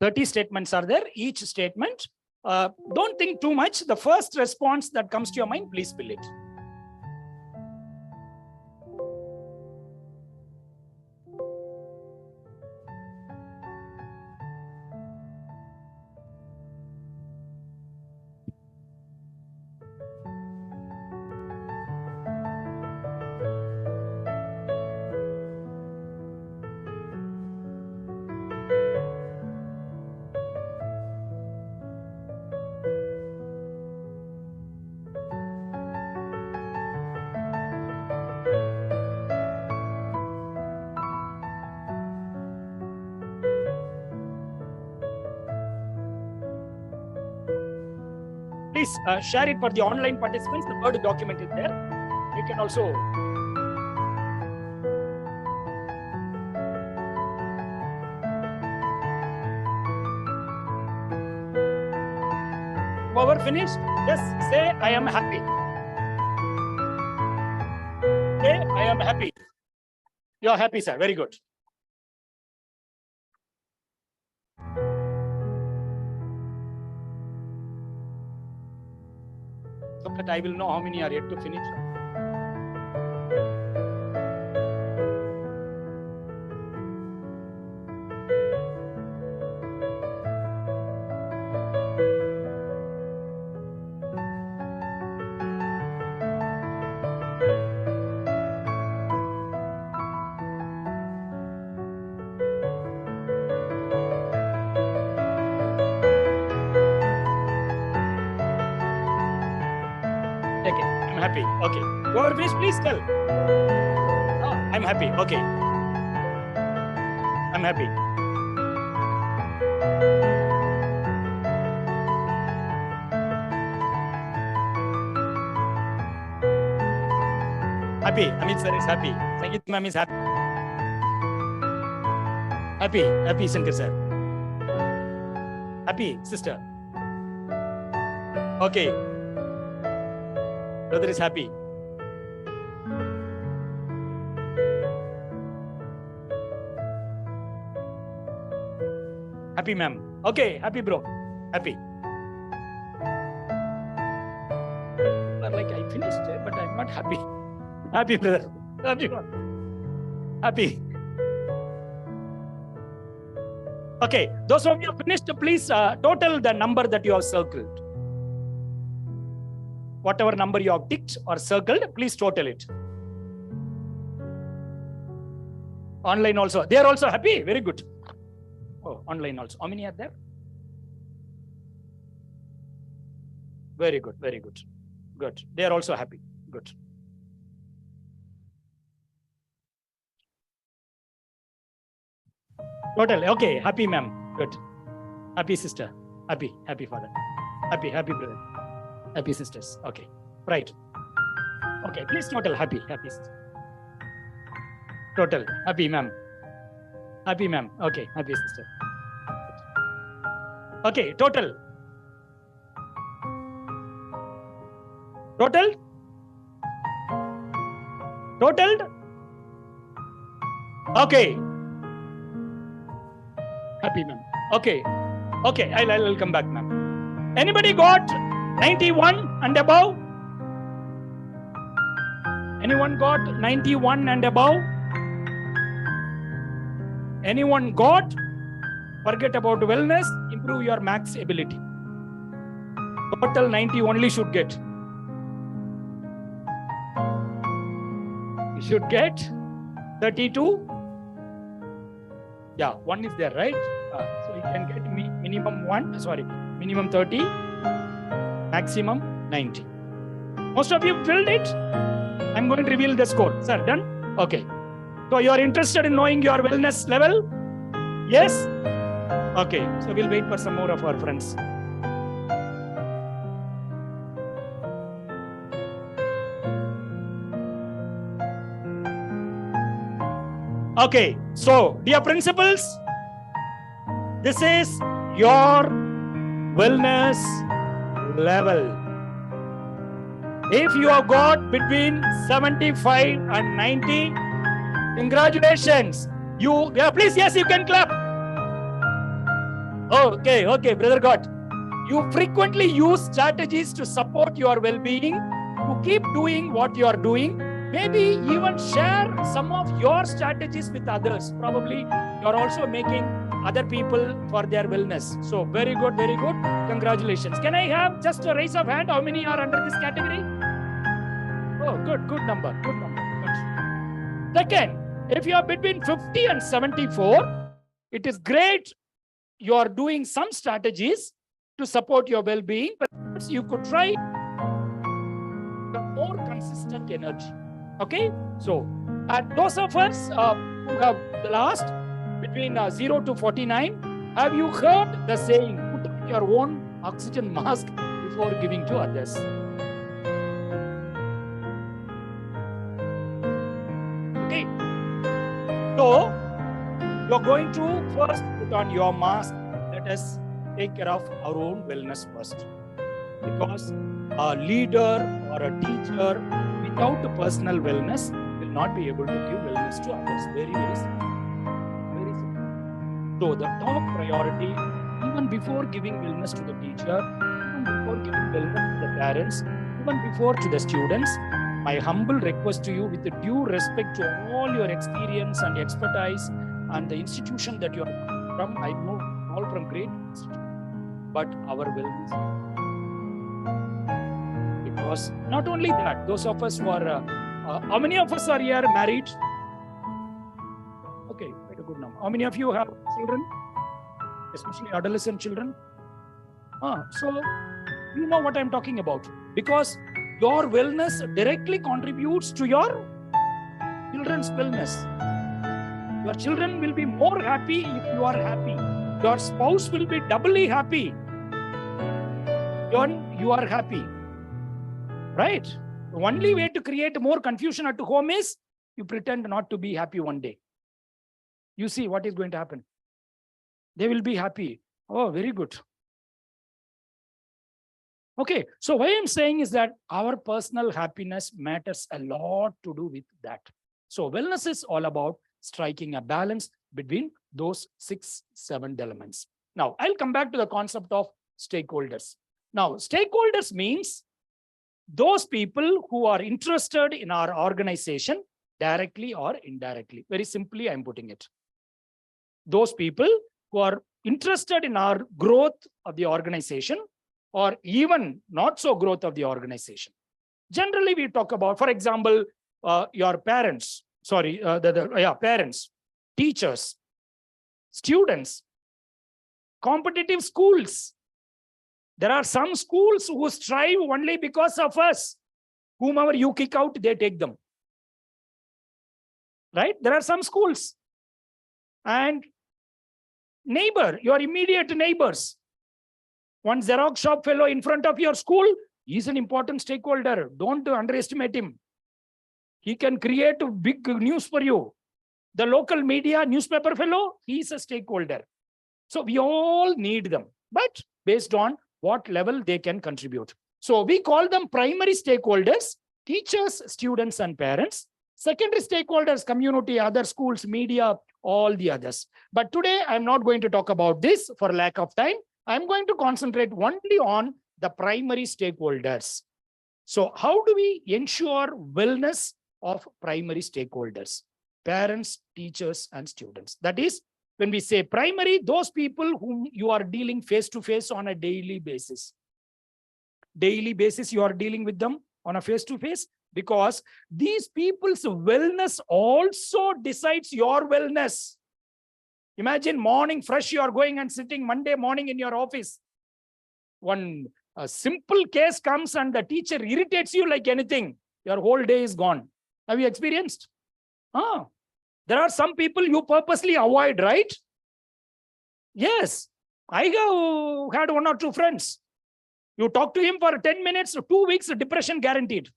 Thirty statements are there, each statement. Don't think too much. The first response that comes to your mind, please fill it. please share it for the online participants. The Word document is there. You can also. Whoever finished, just say, I am happy. Say, I am happy. You're happy, sir. Very good. So that I will know how many are yet to finish. Okay, I'm happy. Okay. Whoever finished, please tell. Oh, I'm happy. Okay. I'm happy. Happy. Amit sir is happy. Sangeet ma'am is happy. Happy. Happy, Shankar sir. Happy, sister. Okay. Brother is happy. Happy, ma'am. Okay, happy, bro. Happy. Like I finished it, but I'm not happy. Happy, brother. Happy. Happy. Okay, those of you who finished, please total the number that you have circled. Whatever number you have ticked or circled, please total it. Online also. They are also happy. Very good. Oh, online also. How many are there? Very good. Very good. Good. They are also happy. Good. Total. Okay. Happy, ma'am. Good. Happy, sister. Happy. Happy, father. Happy. Happy, brother. Happy, sisters. Okay. Right. Okay. Please total. Happy. Happy. Total. Happy, ma'am. Happy, ma'am. Okay. Happy, sister. Okay. Total. Total. Totaled. Okay. Happy, ma'am. Okay. Okay. I'll come back, ma'am. Anybody got 91 and above? Anyone got 91 and above? Anyone got? Forget about wellness, improve your maths ability. Total 90 only should get. You should get 32. Yeah, one is there, right? So you can get minimum 1, sorry, minimum 30, maximum 90. Most of you filled it. I'm going to reveal the score. Sir, done? Okay. So you are interested in knowing your wellness level? Yes? Okay. So we'll wait for some more of our friends. Okay. So, dear principals, this is your wellness level. If you have got between 75 and 90, congratulations. Please, yes, you can clap. Okay, brother God. You frequently use strategies to support your well-being, to keep doing what you are doing. Maybe even share some of your strategies with others. Probably you are also making other people for their wellness. So very good, very good. Congratulations. Can I have just a raise of hand? How many are under this category? Oh, good number. Good. Second, if you are between 50 and 74, it is great. You are doing some strategies to support your well-being, but you could try the more consistent energy. Okay, so those of us who have the last between 0 to 49, have you heard the saying, put on your own oxygen mask before giving to others. Okay. So you're going to first put on your mask. Let us take care of our own wellness first. Because a leader or a teacher without a personal wellness will not be able to give wellness to others. Very, very simple. Very simple. So the top priority, even before giving wellness to the teacher, even before giving wellness to the parents, even before to the students, my humble request to you, with the due respect to all your experience and expertise and the institution that you are from, I know all from great institutions, but our wellness. Because not only that, those of us who are, how many of us are here married? Okay, quite a good number. How many of you have children, especially adolescent children? So you know what I'm talking about, because your wellness directly contributes to your children's wellness. Your children will be more happy if you are happy. Your spouse will be doubly happy when you are happy. Right? The only way to create more confusion at home is you pretend not to be happy one day. You see what is going to happen. They will be happy. Oh, very good. Okay, so what I'm saying is that our personal happiness matters a lot to do with that. So wellness is all about striking a balance between those 6-7 elements. Now, I'll come back to the concept of stakeholders. Now, stakeholders means those people who are interested in our organization directly or indirectly. Very simply, I'm putting it. Those people who are interested in our growth of the organization or even not so growth of the organization. Generally, we talk about, for example, your parents, parents, teachers, students, competitive schools. There are some schools who strive only because of us. Whomever you kick out, they take them. Right? There are some schools. And neighbor, your immediate neighbors. One Xerox shop fellow in front of your school, he's an important stakeholder. Don't underestimate him. He can create big news for you. The local media newspaper fellow, he's a stakeholder. So we all need them, but based on what level they can contribute. So we call them primary stakeholders, teachers, students, and parents. Secondary stakeholders, community, other schools, media, all the others. But today, I'm not going to talk about this for lack of time. I'm going to concentrate only on the primary stakeholders. So how do we ensure wellness of primary stakeholders? Parents, teachers, and students. That is, when we say primary, those people whom you are dealing face-to-face on a daily basis. Daily basis, you are dealing with them on a face-to-face, because these people's wellness also decides your wellness. Imagine morning fresh, you are going and sitting Monday morning in your office. One simple case comes and the teacher irritates you like anything. Your whole day is gone. Have you experienced? There are some people you purposely avoid, right? Yes. I have had 1 or 2 friends. You talk to him for 10 minutes, 2 weeks, depression guaranteed.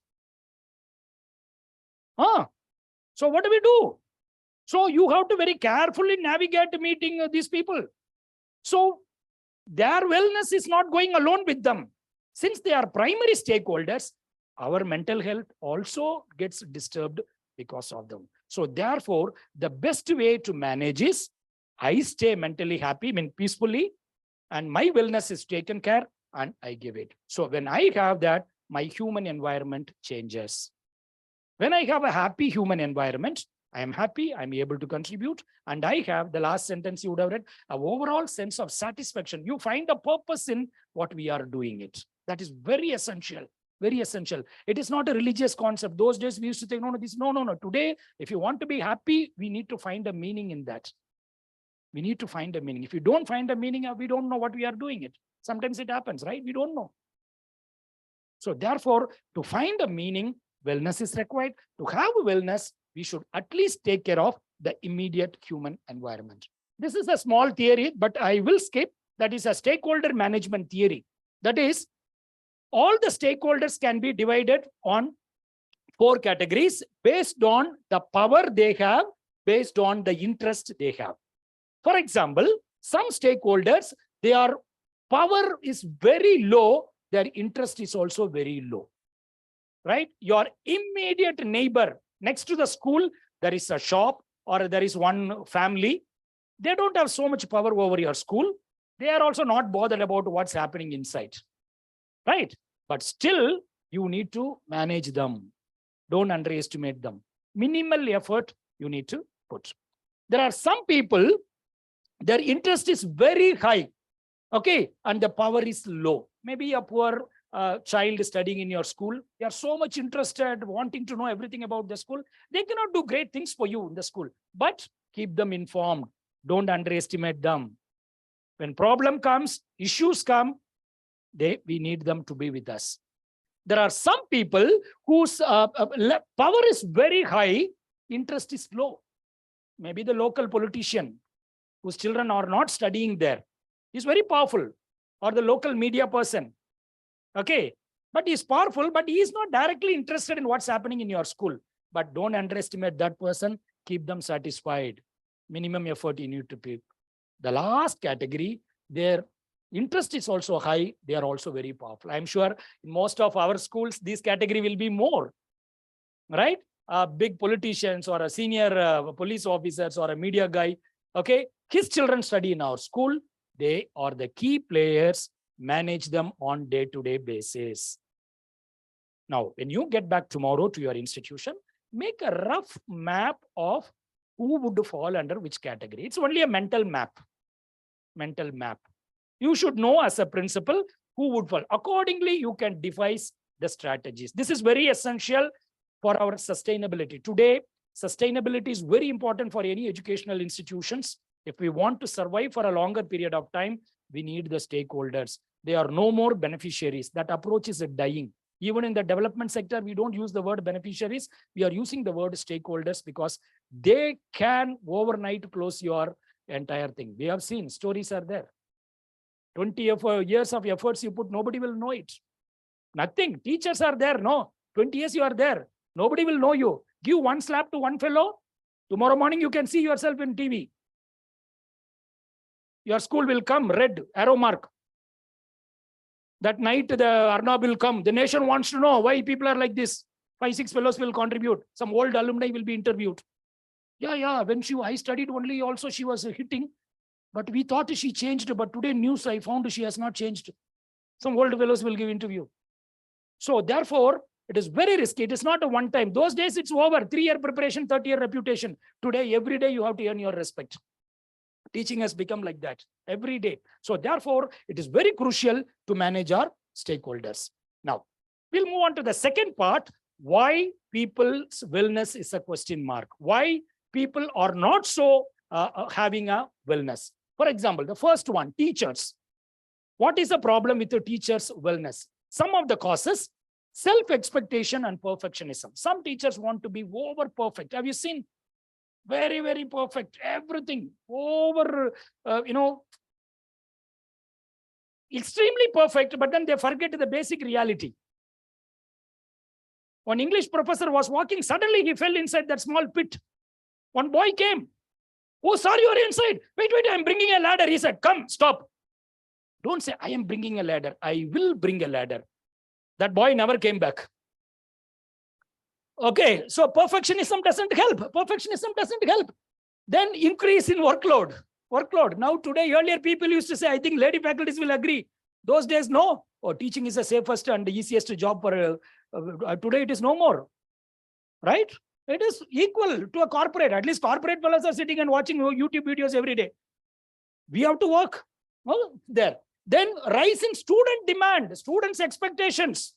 So what do we do? So you have to very carefully navigate meeting these people. So their wellness is not going alone with them. Since they are primary stakeholders, our mental health also gets disturbed because of them. So therefore, the best way to manage is I stay mentally happy, peacefully, and my wellness is taken care and I give it. So when I have that, my human environment changes. When I have a happy human environment, I am happy, I'm able to contribute, and I have, the last sentence you would have read, an overall sense of satisfaction. You find a purpose in what we are doing it. That is very essential. Very essential. It is not a religious concept. Those days we used to think, no. Today, if you want to be happy, we need to find a meaning in that. We need to find a meaning. If you don't find a meaning, we don't know what we are doing it. Sometimes it happens, right? We don't know. So therefore, to find a meaning, wellness is required. To have wellness, we should at least take care of the immediate human environment. This is a small theory, but I will skip. That is a stakeholder management theory. That is, All the stakeholders can be divided on 4 categories based on the power they have, based on the interest they have. For example, some stakeholders, their power is very low, their interest is also very low. Right? Your immediate neighbor next to the school, there is a shop or there is one family. They don't have so much power over your school. They are also not bothered about what's happening inside. Right? But still, you need to manage them. Don't underestimate them. Minimal effort you need to put. There are some people, their interest is very high. Okay, and the power is low. Maybe a poor child studying in your school. They are so much interested, wanting to know everything about the school. They cannot do great things for you in the school, but keep them informed. Don't underestimate them. When problem comes, issues come, we need them to be with us. There are some people whose power is very high, interest is low. Maybe the local politician whose children are not studying there is very powerful, or the local media person. Okay, but he's powerful, but he is not directly interested in what's happening in your school. But don't underestimate that person. Keep them satisfied. Minimum effort you need to pick. The last category, their interest is also high. They are also very powerful. I'm sure in most of our schools, this category will be more, right? Big politicians or a senior police officers or a media guy. Okay, his children study in our school. They are the key players. Manage them on day-to-day basis. Now, when you get back tomorrow to your institution, make a rough map of who would fall under which category. It's only a mental map. Mental map. You should know as a principal who would fall. Accordingly, you can devise the strategies. This is very essential for our sustainability. Today, sustainability is very important for any educational institutions. If we want to survive for a longer period of time, we need the stakeholders. They are no more beneficiaries. That approach is dying. Even in the development sector, we don't use the word beneficiaries. We are using the word stakeholders because they can overnight close your entire thing. We have seen, stories are there. 20 years of efforts you put, nobody will know it. Nothing. Teachers are there, no. 20 years you are there. Nobody will know you. Give one slap to one fellow. Tomorrow morning you can see yourself in TV. Your school will come, red, arrow mark. That night, the Arnab will come. The nation wants to know why people are like this. 5-6 fellows will contribute. Some old alumni will be interviewed. Yeah, when I studied only, also she was hitting. But we thought she changed. But today news, I found she has not changed. Some old fellows will give interview. So therefore, it is very risky. It is not a one time. Those days, it's over. 3-year preparation, 30-year reputation. Today, every day, you have to earn your respect. Teaching has become like that every day. So therefore, it is very crucial to manage our stakeholders. Now, we'll move on to the second part. Why people's wellness is a question mark. Why people are not so having a wellness. For example, the first one, teachers. What is the problem with the teachers' wellness? Some of the causes, self-expectation and perfectionism. Some teachers want to be over perfect. Have you seen? Very, very perfect. Everything over, extremely perfect, but then they forget the basic reality. One English professor was walking, suddenly he fell inside that small pit. One boy came. Oh, sorry, you are inside. Wait, I'm bringing a ladder. He said, come, stop. Don't say, I am bringing a ladder. I will bring a ladder. That boy never came back. Okay, so perfectionism doesn't help. Perfectionism doesn't help. Then increase in workload. Now today, earlier people used to say, I think lady faculties will agree. Those days, no. Oh, teaching is the safest and the easiest job for today. It is no more. Right? It is equal to a corporate. At least corporate fellows are sitting and watching YouTube videos every day. We have to work. Well, there. Then rise in student demand, students' expectations.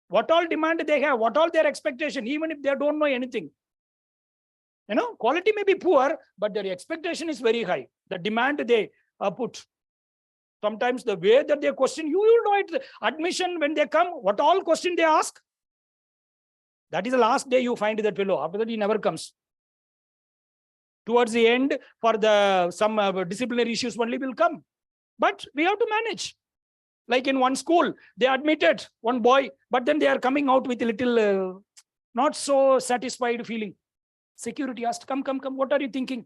What all demand they have, what all their expectation, even if they don't know anything. Quality may be poor, but their expectation is very high. The demand they put. Sometimes the way that they question, you will know it. Admission, when they come, what all question they ask? That is the last day you find that fellow. After that, he never comes. Towards the end, for some disciplinary issues only will come. But we have to manage. Like in one school, they admitted one boy, but then they are coming out with a little not so satisfied feeling. Security asked, come, what are you thinking?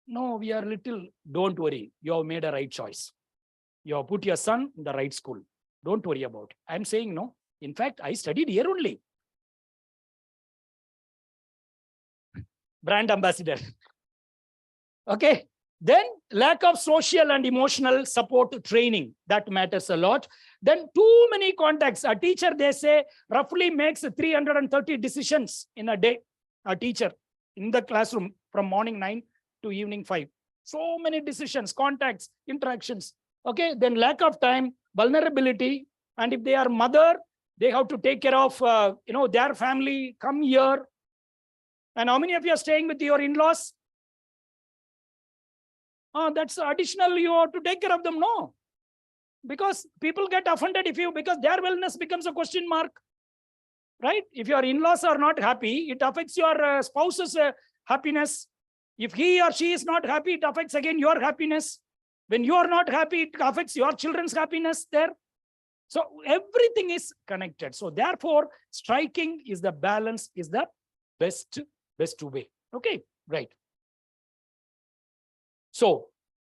No, we are little, don't worry, you have made a right choice. You have put your son in the right school. Don't worry about it. I'm saying no. In fact, I studied here only. Brand ambassador. Okay. Then lack of social and emotional support training, that matters a lot. Then too many contacts. A teacher, they say, roughly makes 330 decisions in a day. A teacher in the classroom from morning 9 to evening 5. So many decisions, contacts, interactions. Okay, then lack of time, vulnerability. And if they are mother, they have to take care of, their family, come here. And how many of you are staying with your in-laws? That's additional, you have to take care of them. No, because people get offended because their wellness becomes a question mark, right? If your in-laws are not happy, it affects your spouse's happiness. If he or she is not happy, it affects again your happiness. When you are not happy, it affects your children's happiness there. So everything is connected. So therefore, striking is the balance, is the best way. Okay, right. So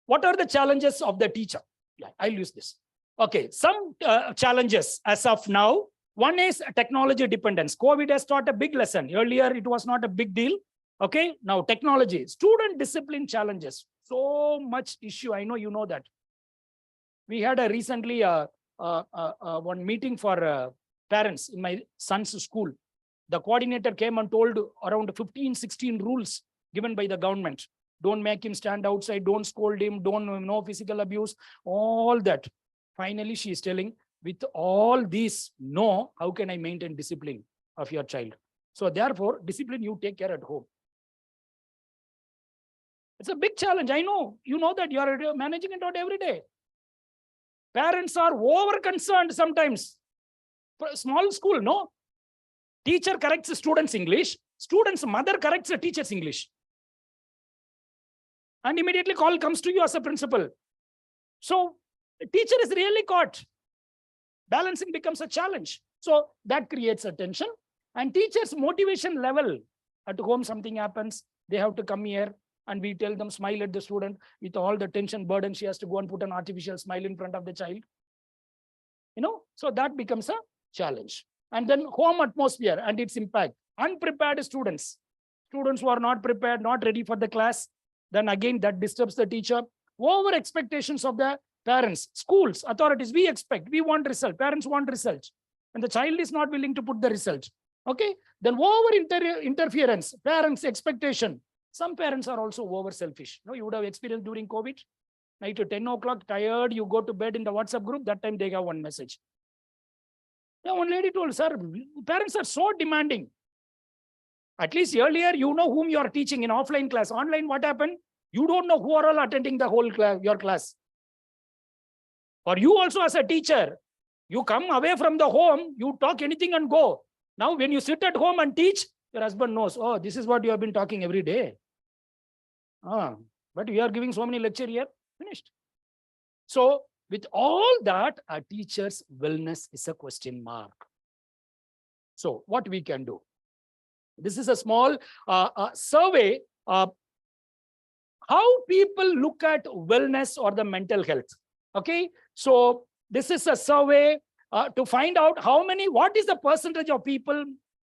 what are the challenges of the teacher? Yeah, I'll use this. Okay, some challenges as of now. One is technology dependence. COVID has taught a big lesson. Earlier, it was not a big deal. Okay, now technology, student discipline challenges. So much issue. I know you know that. We had a recently one meeting for parents in my son's school. The coordinator came and told around 15, 16 rules given by the government. Don't make him stand outside, don't scold him, don't no physical abuse, all that. Finally, she is telling, with all these, no, how can I maintain discipline of your child? So therefore, discipline you take care at home. It's a big challenge. I know, you know that you are managing it out every day. Parents are over concerned sometimes. Small school, no? Teacher corrects students' English, student's mother corrects the teacher's English. And immediately call comes to you as a principal. So the teacher is really caught. Balancing becomes a challenge. So that creates a tension. And teacher's motivation level, at home something happens, they have to come here and we tell them smile at the student with all the tension burden. She has to go and put an artificial smile in front of the child. So that becomes a challenge. And then home atmosphere and its impact. Unprepared students. Students who are not prepared, not ready for the class. Then again, that disturbs the teacher. Over expectations of the parents, schools, authorities, we expect, we want result, parents want result. And the child is not willing to put the result. Okay, then over interference, parents' expectation. Some parents are also over selfish. You would have experienced during COVID. Night at 10 o'clock, tired, you go to bed in the WhatsApp group, that time they have one message. Yeah, one lady told, sir, parents are so demanding. At least earlier, you know whom you are teaching in offline class. Online, what happened? You don't know who are all attending the whole class, your class. Or you also as a teacher, you come away from the home, you talk anything and go. Now, when you sit at home and teach, your husband knows, oh, this is what you have been talking every day. But we are giving so many lectures here, finished. So, with all that, a teacher's wellness is a question mark. So, what we can do? This is a small survey. How people look at wellness or the mental health. Okay, so this is a survey to find out what is the percentage of people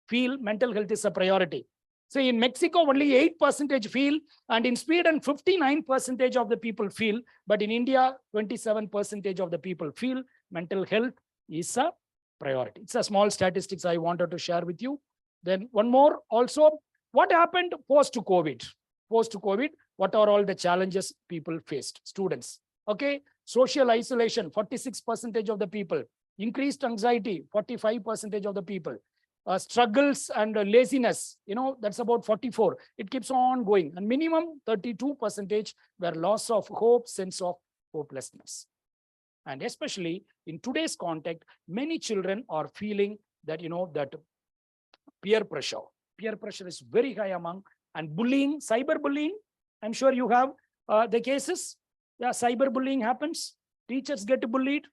feel mental health is a priority. So in Mexico, only 8% feel, and in Sweden, 59% of the people feel, but in India, 27% of the people feel mental health is a priority. It's a small statistics I wanted to share with you. Then one more also, what happened post-COVID? Post-COVID, what are all the challenges people faced? Students, okay? Social isolation, 46% of the people. Increased anxiety, 45% of the people. Struggles and laziness, that's about 44. It keeps on going. And minimum 32% were loss of hope, sense of hopelessness. And especially in today's context, many children are feeling that, that peer pressure. Peer pressure is very high among, and bullying, cyberbullying. I'm sure you have the cases. Yeah, cyberbullying happens. Teachers get bullied.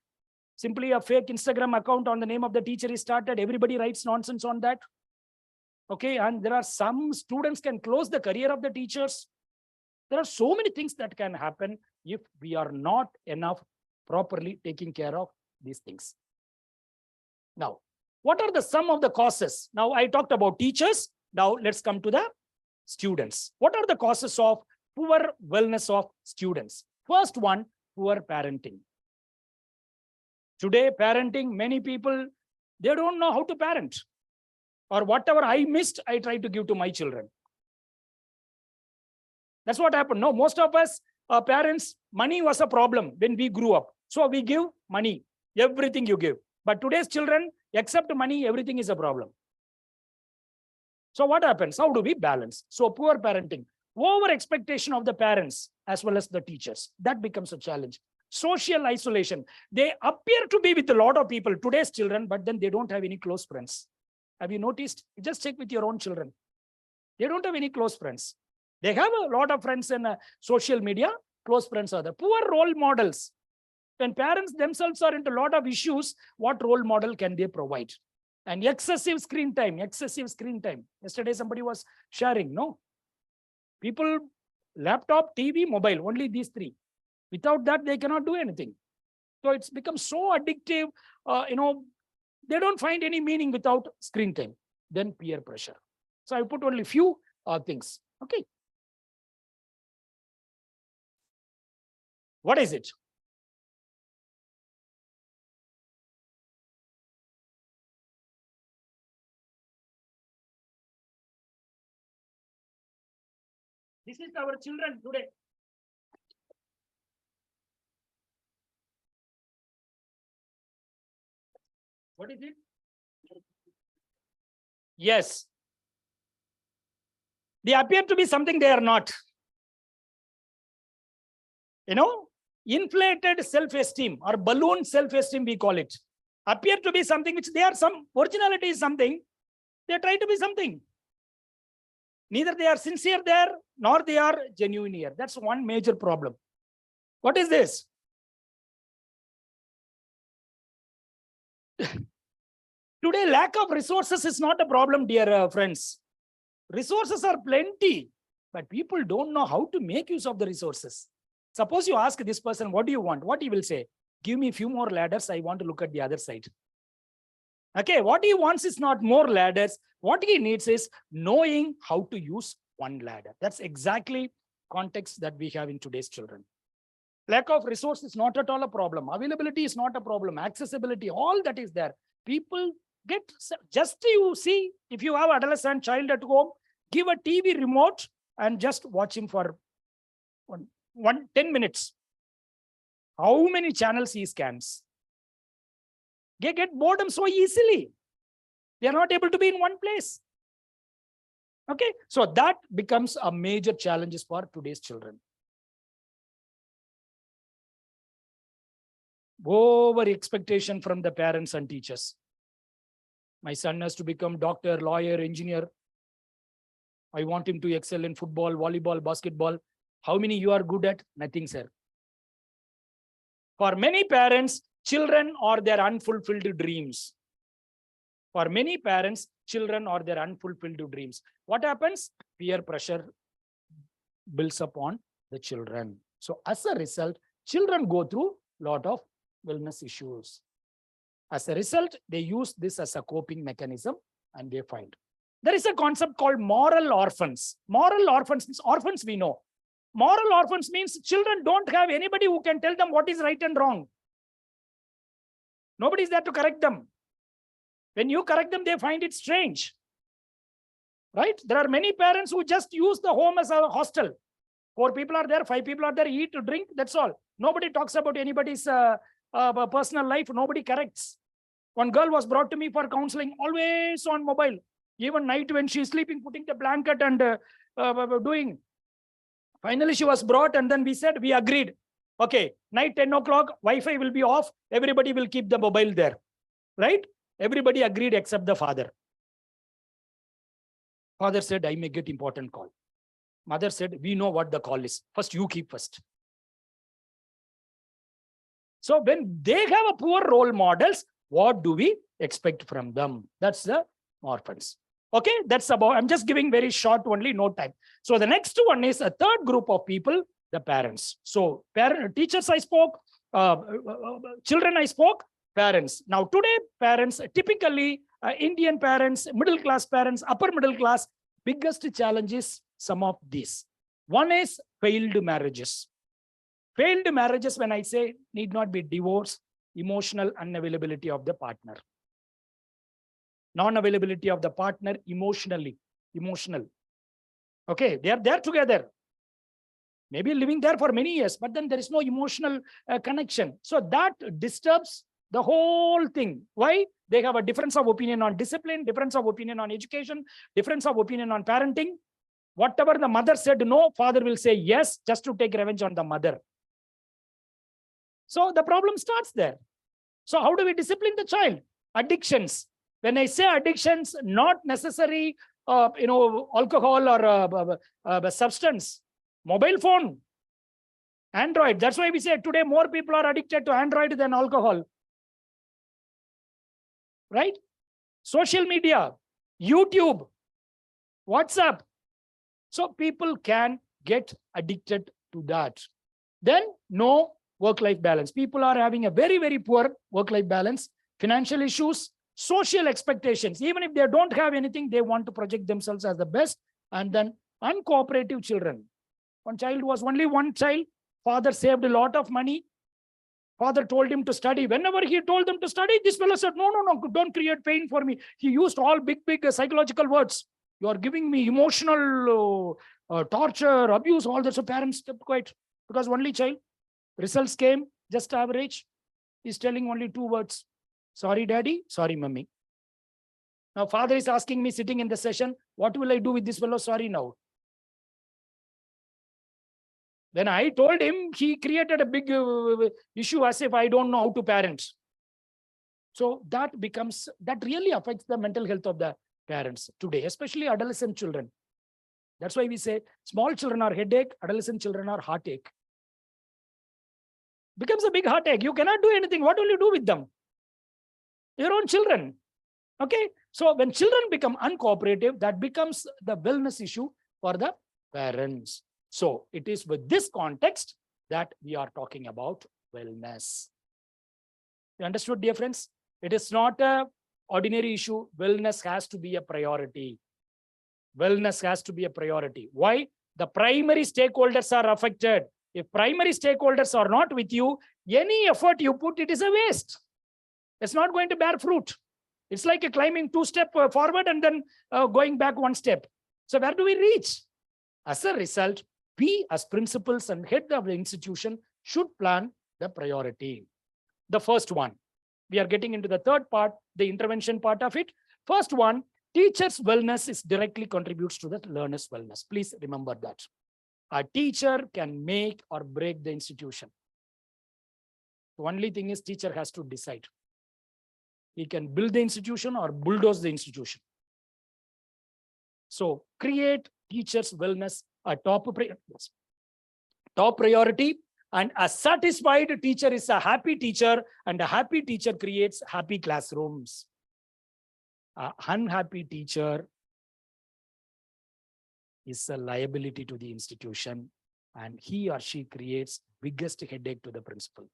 Simply a fake Instagram account on the name of the teacher is started. Everybody writes nonsense on that. Okay, and there are some students can close the career of the teachers. There are so many things that can happen if we are not enough properly taking care of these things. Now, what are the sum of the causes? Now, I talked about teachers. Now, let's come to the students. What are the causes of poor wellness of students? First one, poor parenting. Today, parenting, many people, they don't know how to parent. Or whatever I missed, I try to give to my children. That's what happened. No, most of us, parents, money was a problem when we grew up. So we give money, everything you give. But today's children, except money, everything is a problem. So what happens? How do we balance? So poor parenting, over expectation of the parents as well as the teachers. That becomes a challenge. Social isolation. They appear to be with a lot of people, today's children, but then they don't have any close friends. Have you noticed? Just check with your own children. They don't have any close friends. They have a lot of friends in social media. Close friends are there. Poor role models. When parents themselves are into a lot of issues, what role model can they provide? And excessive screen time, excessive screen time. Yesterday, somebody was sharing, no? People, laptop, TV, mobile, only these three. Without that, they cannot do anything. So it's become so addictive, they don't find any meaning without screen time. Then peer pressure. So I put only few things. Okay. What is it? This is our children today. What is it? Yes. They appear to be something they are not. Inflated self-esteem or balloon self-esteem, we call it. Appear to be something which they are some, originality is something, they try to be something. Neither they are sincere there, nor they are genuine here. That's one major problem. What is this? Today, lack of resources is not a problem, dear friends. Resources are plenty, but people don't know how to make use of the resources. Suppose you ask this person, what do you want? What he will say? Give me a few more ladders. I want to look at the other side. Okay, what he wants is not more ladders. What he needs is knowing how to use one ladder. That's exactly context that we have in today's children. Lack of resource is not at all a problem. Availability is not a problem. Accessibility, all that is there. People get, just you see, if you have an adolescent child at home, give a TV remote and just watch him for 10 minutes. How many channels he scans? They get boredom so easily. They are not able to be in one place. Okay, so that becomes a major challenge for today's children. Over expectation from the parents and teachers. My son has to become doctor, lawyer, engineer. I want him to excel in football, volleyball, basketball. How many you are good at? Nothing, sir. For many parents, children are their unfulfilled dreams. For many parents, children are their unfulfilled dreams. What happens? Peer pressure builds upon the children. So as a result, children go through a lot of wellness issues. As a result, they use this as a coping mechanism and they find. There is a concept called moral orphans. Moral orphans means orphans we know. Moral orphans means children don't have anybody who can tell them what is right and wrong. Nobody is there to correct them. When you correct them, they find it strange. Right? There are many parents who just use the home as a hostel. 4 people are there, 5 people are there, eat, drink, that's all. Nobody talks about anybody's personal life. Nobody corrects. One girl was brought to me for counseling, always on mobile. Even night when she's sleeping, putting the blanket and doing. Finally, she was brought and then we said, we agreed. Okay, night 10 o'clock, Wi-Fi will be off. Everybody will keep the mobile there. Right? Everybody agreed except the father. Father said, I may get important call. Mother said, we know what the call is. First, you keep first. So when they have a poor role models, what do we expect from them? That's the orphans. Okay, that's about, I'm just giving very short only, no time. So the next one is a third group of people, the parents. So teachers I spoke, children I spoke, parents. Now today, parents, typically Indian parents, middle class parents, upper middle class, biggest challenge is some of these. One is failed marriages. Failed marriages, when I say, need not be divorce, emotional unavailability of the partner. Non-availability of the partner emotional. Okay, they are there together. Maybe living there for many years, but then there is no emotional connection. So that disturbs the whole thing. Why? They have a difference of opinion on discipline, difference of opinion on education, difference of opinion on parenting. Whatever the mother said no, father will say yes, just to take revenge on the mother. So the problem starts there. So how do we discipline the child? Addictions. When I say addictions, not necessary, alcohol or substance. Mobile phone, Android. That's why we say today more people are addicted to Android than alcohol. Right? Social media, YouTube, WhatsApp. So people can get addicted to that. Then no work-life balance. People are having a very, very poor work-life balance, financial issues, social expectations. Even if they don't have anything, they want to project themselves as the best. And then uncooperative children. One child was only one child. Father saved a lot of money. Father told him to study. Whenever he told them to study, this fellow said, no, don't create pain for me. He used all big psychological words. You are giving me emotional torture, abuse, all that. So parents kept quiet because only child. Results came just average. He's telling only 2 words. Sorry, daddy. Sorry, mummy. Now father is asking me sitting in the session, what will I do with this fellow? Sorry now. When I told him, he created a big issue as if I don't know how to parent. So that really affects the mental health of the parents today, especially adolescent children. That's why we say small children are headache, adolescent children are heartache. Becomes a big heartache. You cannot do anything. What will you do with them? Your own children. Okay. So when children become uncooperative, that becomes the wellness issue for the parents. So it is with this context that we are talking about wellness. You understood, dear friends? It is not an ordinary issue. Wellness has to be a priority. Wellness has to be a priority. Why? The primary stakeholders are affected. If primary stakeholders are not with you, any effort you put, it is a waste. It's not going to bear fruit. It's like a climbing 2 steps forward and then going back 1 step. So where do we reach? As a result, we as principals and head of the institution should plan the priority. The first one, we are getting into the third part, the intervention part of it. First one, teacher's wellness is directly contributes to the learner's wellness. Please remember that. A teacher can make or break the institution. The only thing is teacher has to decide. He can build the institution or bulldoze the institution. So create teacher's wellness a top priority, and a satisfied teacher is a happy teacher, and a happy teacher creates happy classrooms. An unhappy teacher is a liability to the institution, and he or she creates biggest headache to the principal.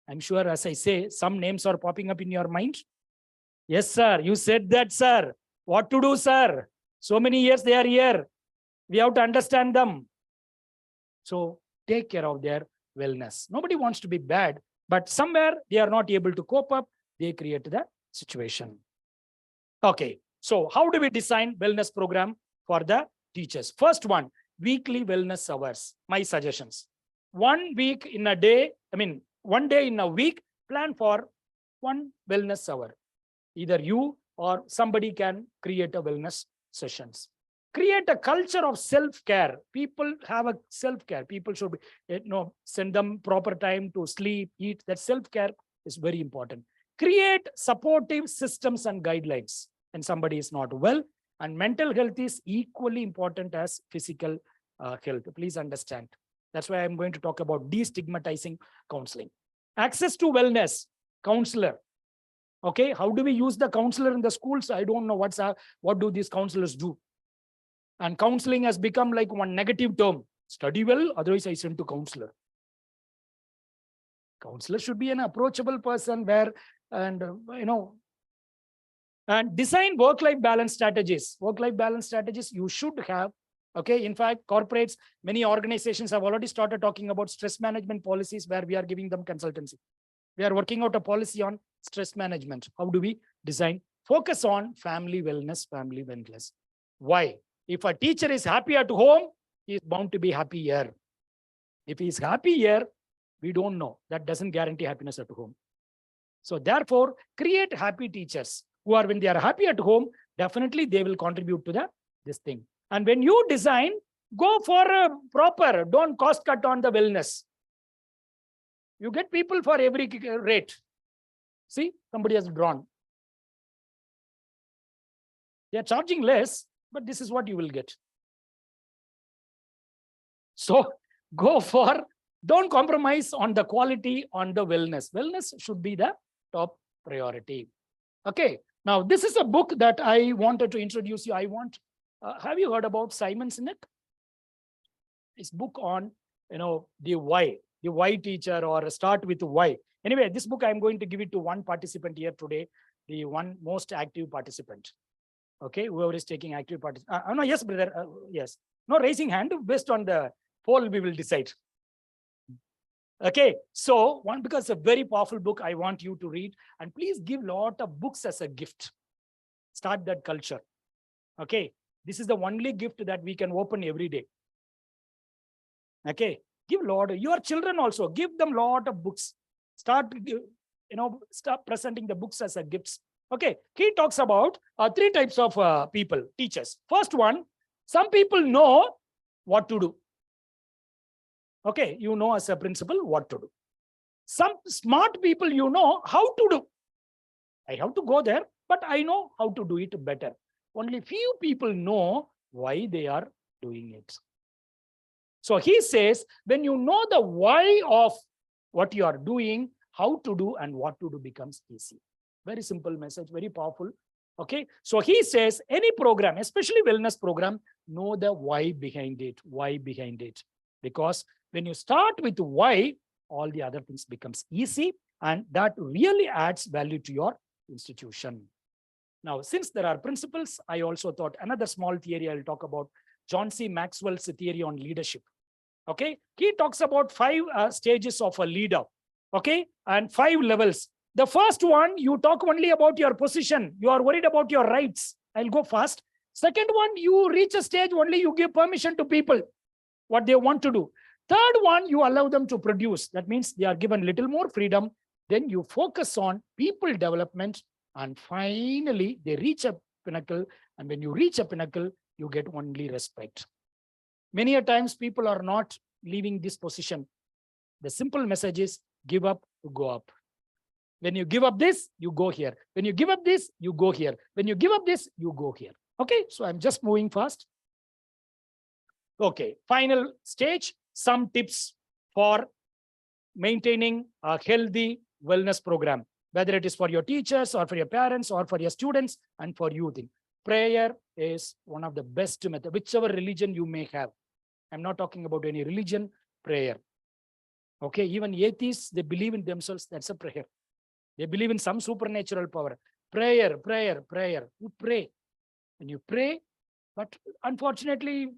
I'm sure, as I say, some names are popping up in your mind. Yes, sir, you said that, sir. What to do, sir? So many years they are here. We have to understand them. So take care of their wellness. Nobody wants to be bad, but somewhere they are not able to cope up. They create the situation. Okay, so how do we design wellness program for the teachers? First one, weekly wellness hours. My suggestions. 1 week in a day, 1 day in a week, plan for 1 wellness hour. Either you or somebody can create a wellness sessions. Create a culture of self-care. People have a self-care. People should be, send them proper time to sleep, eat. That self-care is very important. Create supportive systems and guidelines when somebody is not well. And mental health is equally important as physical health. Please understand. That's why I'm going to talk about destigmatizing counseling. Access to wellness, counselor. Okay, how do we use the counselor in the schools? I don't know what do these counselors do. And counseling has become like one negative term. Study well, otherwise I send to counselor. Counselor should be an approachable person where, and and design work-life balance strategies. Work-life balance strategies you should have. Okay, in fact, corporates, many organizations have already started talking about stress management policies where we are giving them consultancy. We are working out a policy on stress management. How do we design? Focus on family wellness, family wellness. Why? If a teacher is happy at home, he is bound to be happy here. If he is happy here, we don't know. That doesn't guarantee happiness at home. So therefore, create happy teachers who are, when they are happy at home, definitely they will contribute to this thing. And when you design, go for a proper, don't cost cut on the wellness. You get people for every rate. See, somebody has drawn. They are charging less, but this is what you will get. So go for, don't compromise on the quality, on the wellness. Wellness should be the top priority. Okay, now this is a book that I wanted to introduce you. Have you heard about Simon Sinek? His book on, the why teacher, or start with why. Anyway, this book I'm going to give it to one participant here today, the one most active participant. Okay, whoever is taking active participant. No, yes, brother. Yes. No raising hand. Based on the poll, we will decide. Okay, so because it's a very powerful book, I want you to read, and please give a lot of books as a gift. Start that culture. Okay, this is the only gift that we can open every day. Okay, give a lot. Your children also, give them a lot of books. Start presenting the books as a gifts. Okay, he talks about 3 types of people, teachers. First one, some people know what to do. Okay, you know as a principal what to do. Some smart people, you know how to do. I have to go there, but I know how to do it better. Only few people know why they are doing it. So he says, when you know the why of what you are doing, how to do and what to do becomes easy. Very simple message, very powerful. Okay, so he says any program, especially wellness program, know the why behind it. Why behind it? Because when you start with why, all the other things becomes easy, and that really adds value to your institution. Now, since there are principles, I also thought another small theory I'll talk about, John C. Maxwell's theory on leadership. Okay, he talks about 5 stages of a leader. Okay, and 5 levels. The first one, you talk only about your position. You are worried about your rights. I'll go fast. Second one, you reach a stage only you give permission to people, what they want to do. Third one, you allow them to produce. That means they are given little more freedom. Then you focus on people development. And finally, they reach a pinnacle. And when you reach a pinnacle, you get only respect. Many a times people are not leaving this position. The simple message is give up to go up. When you give up this, you go here. When you give up this, you go here. When you give up this, you go here. Okay, so I'm just moving fast. Okay, final stage, some tips for maintaining a healthy wellness program, whether it is for your teachers or for your parents or for your students and for youth. Prayer is one of the best methods, whichever religion you may have. I'm not talking about any religion, prayer. Okay, even atheists, they believe in themselves, that's a prayer. They believe in some supernatural power. Prayer, prayer, prayer. You pray. And you pray, but unfortunately,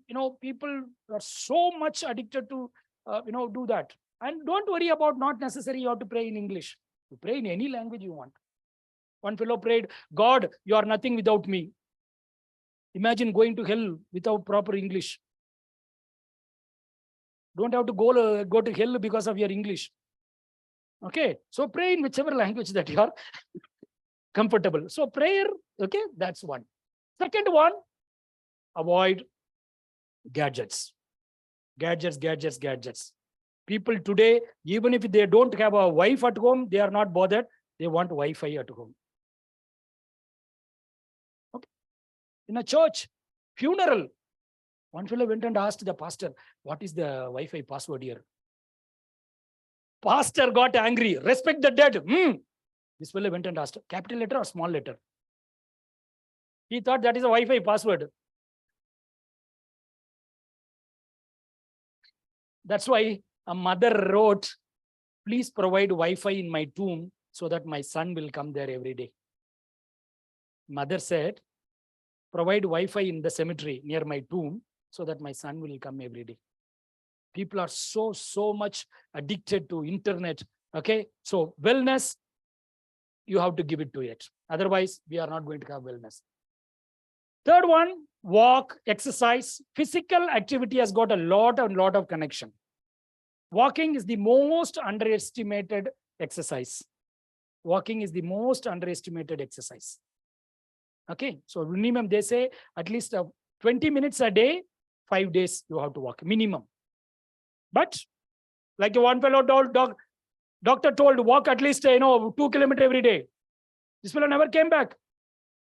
people are so much addicted to, do that. And don't worry about not necessary you have to pray in English. You pray in any language you want. One fellow prayed, God, you are nothing without me. Imagine going to hell without proper English. Don't have to go to hell because of your English. Okay, so pray in whichever language that you are comfortable. So prayer, okay, that's one. Second one, avoid gadgets. Gadgets. People today, even if they don't have a wife at home, they are not bothered. They want Wi-Fi at home. Okay. In a church, funeral, one fellow went and asked the pastor, what is the Wi-Fi password here? Pastor got angry. Respect the dead. This fellow went and asked, capital letter or small letter? He thought that is a Wi-Fi password. That's why a mother wrote, please provide Wi-Fi in my tomb so that my son will come there every day. Mother said, provide Wi-Fi in the cemetery near my tomb so that my son will come every day. People are so much addicted to internet. Okay, so wellness, you have to give it to it. Otherwise, we are not going to have wellness. Third one, walk, exercise. Physical activity has got a lot of connection. Walking is the most underestimated exercise. Walking is the most underestimated exercise. Okay, so minimum they say at least 20 minutes a day, 5 days you have to walk, minimum. But like one fellow doctor told, walk at least 2 kilometers every day. This fellow never came back.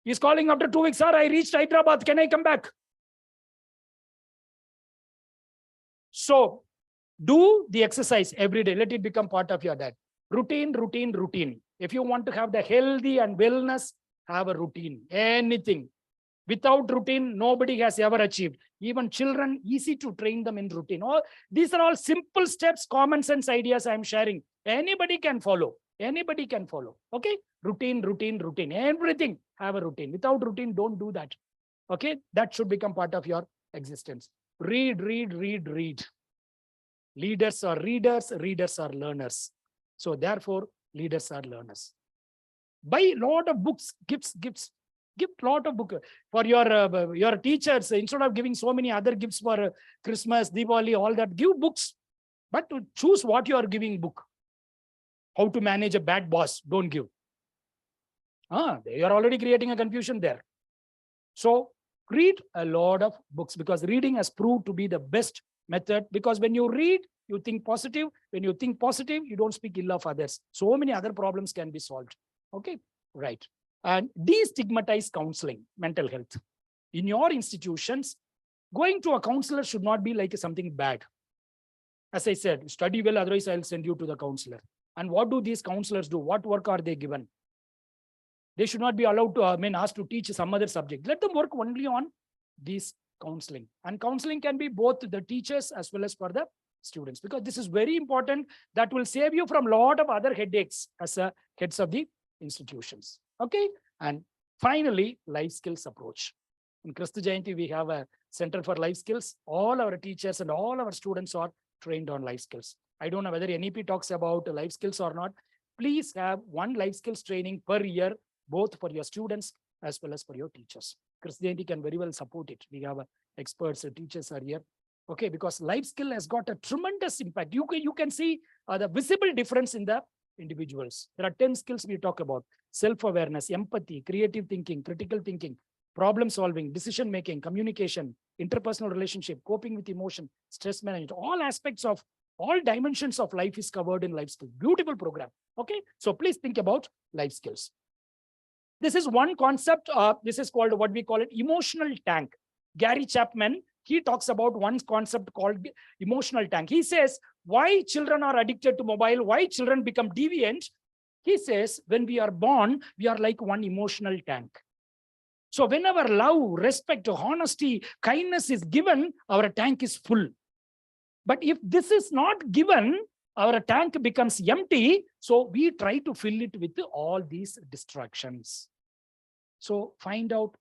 He's calling after 2 weeks, sir, I reached Hyderabad, can I come back? So do the exercise every day. Let it become part of your diet. Routine. If you want to have the healthy and wellness, have a routine. Anything. Without routine, nobody has ever achieved. Even children, easy to train them in routine. These are all simple steps, common sense ideas I am sharing. Anybody can follow. Anybody can follow. Okay? Routine. Everything have a routine. Without routine, don't do that. Okay? That should become part of your existence. Read. Leaders are readers are learners. So therefore, leaders are learners. Buy lot of books, gifts. Give lot of books for your teachers. Instead of giving so many other gifts for Christmas, Diwali, all that, give books. But to choose what you are giving book. How to manage a bad boss, don't give. They are already creating a confusion there. So read a lot of books because reading has proved to be the best method, because when you read, you think positive. When you think positive, you don't speak ill of others. So many other problems can be solved. Okay, right. And destigmatize counseling, mental health. In your institutions, going to a counselor should not be like something bad. As I said, study well, otherwise I'll send you to the counselor. And what do these counselors do? What work are they given? They should not be allowed to, asked to teach some other subject. Let them work only on this counseling. And counseling can be both the teachers as well as for the students, because this is very important. That will save you from a lot of other headaches as heads of the institutions. Okay. And finally, life skills approach. In Kristu Jayanti, we have a Center for Life Skills. All our teachers and all our students are trained on life skills. I don't know whether NEP talks about life skills or not. Please have one life skills training per year, both for your students as well as for your teachers. Kristu Jayanti can very well support it. We have experts, teachers are here. Okay, because life skill has got a tremendous impact. You can see the visible difference in the individuals. There are 10 skills we talk about: self-awareness, empathy, creative thinking, critical thinking, problem solving, decision making, communication, interpersonal relationship, coping with emotion, stress management. All aspects of all dimensions of life is covered in life skills. Beautiful program. Okay, so please think about life skills. This is one concept. This is called what we call it emotional tank. Gary Chapman, he talks about one concept called emotional tank. He says, why children are addicted to mobile, why children become deviant. He says, when we are born, we are like one emotional tank. So whenever love, respect, honesty, kindness is given, our tank is full. But if this is not given, our tank becomes empty. So we try to fill it with all these distractions. So find out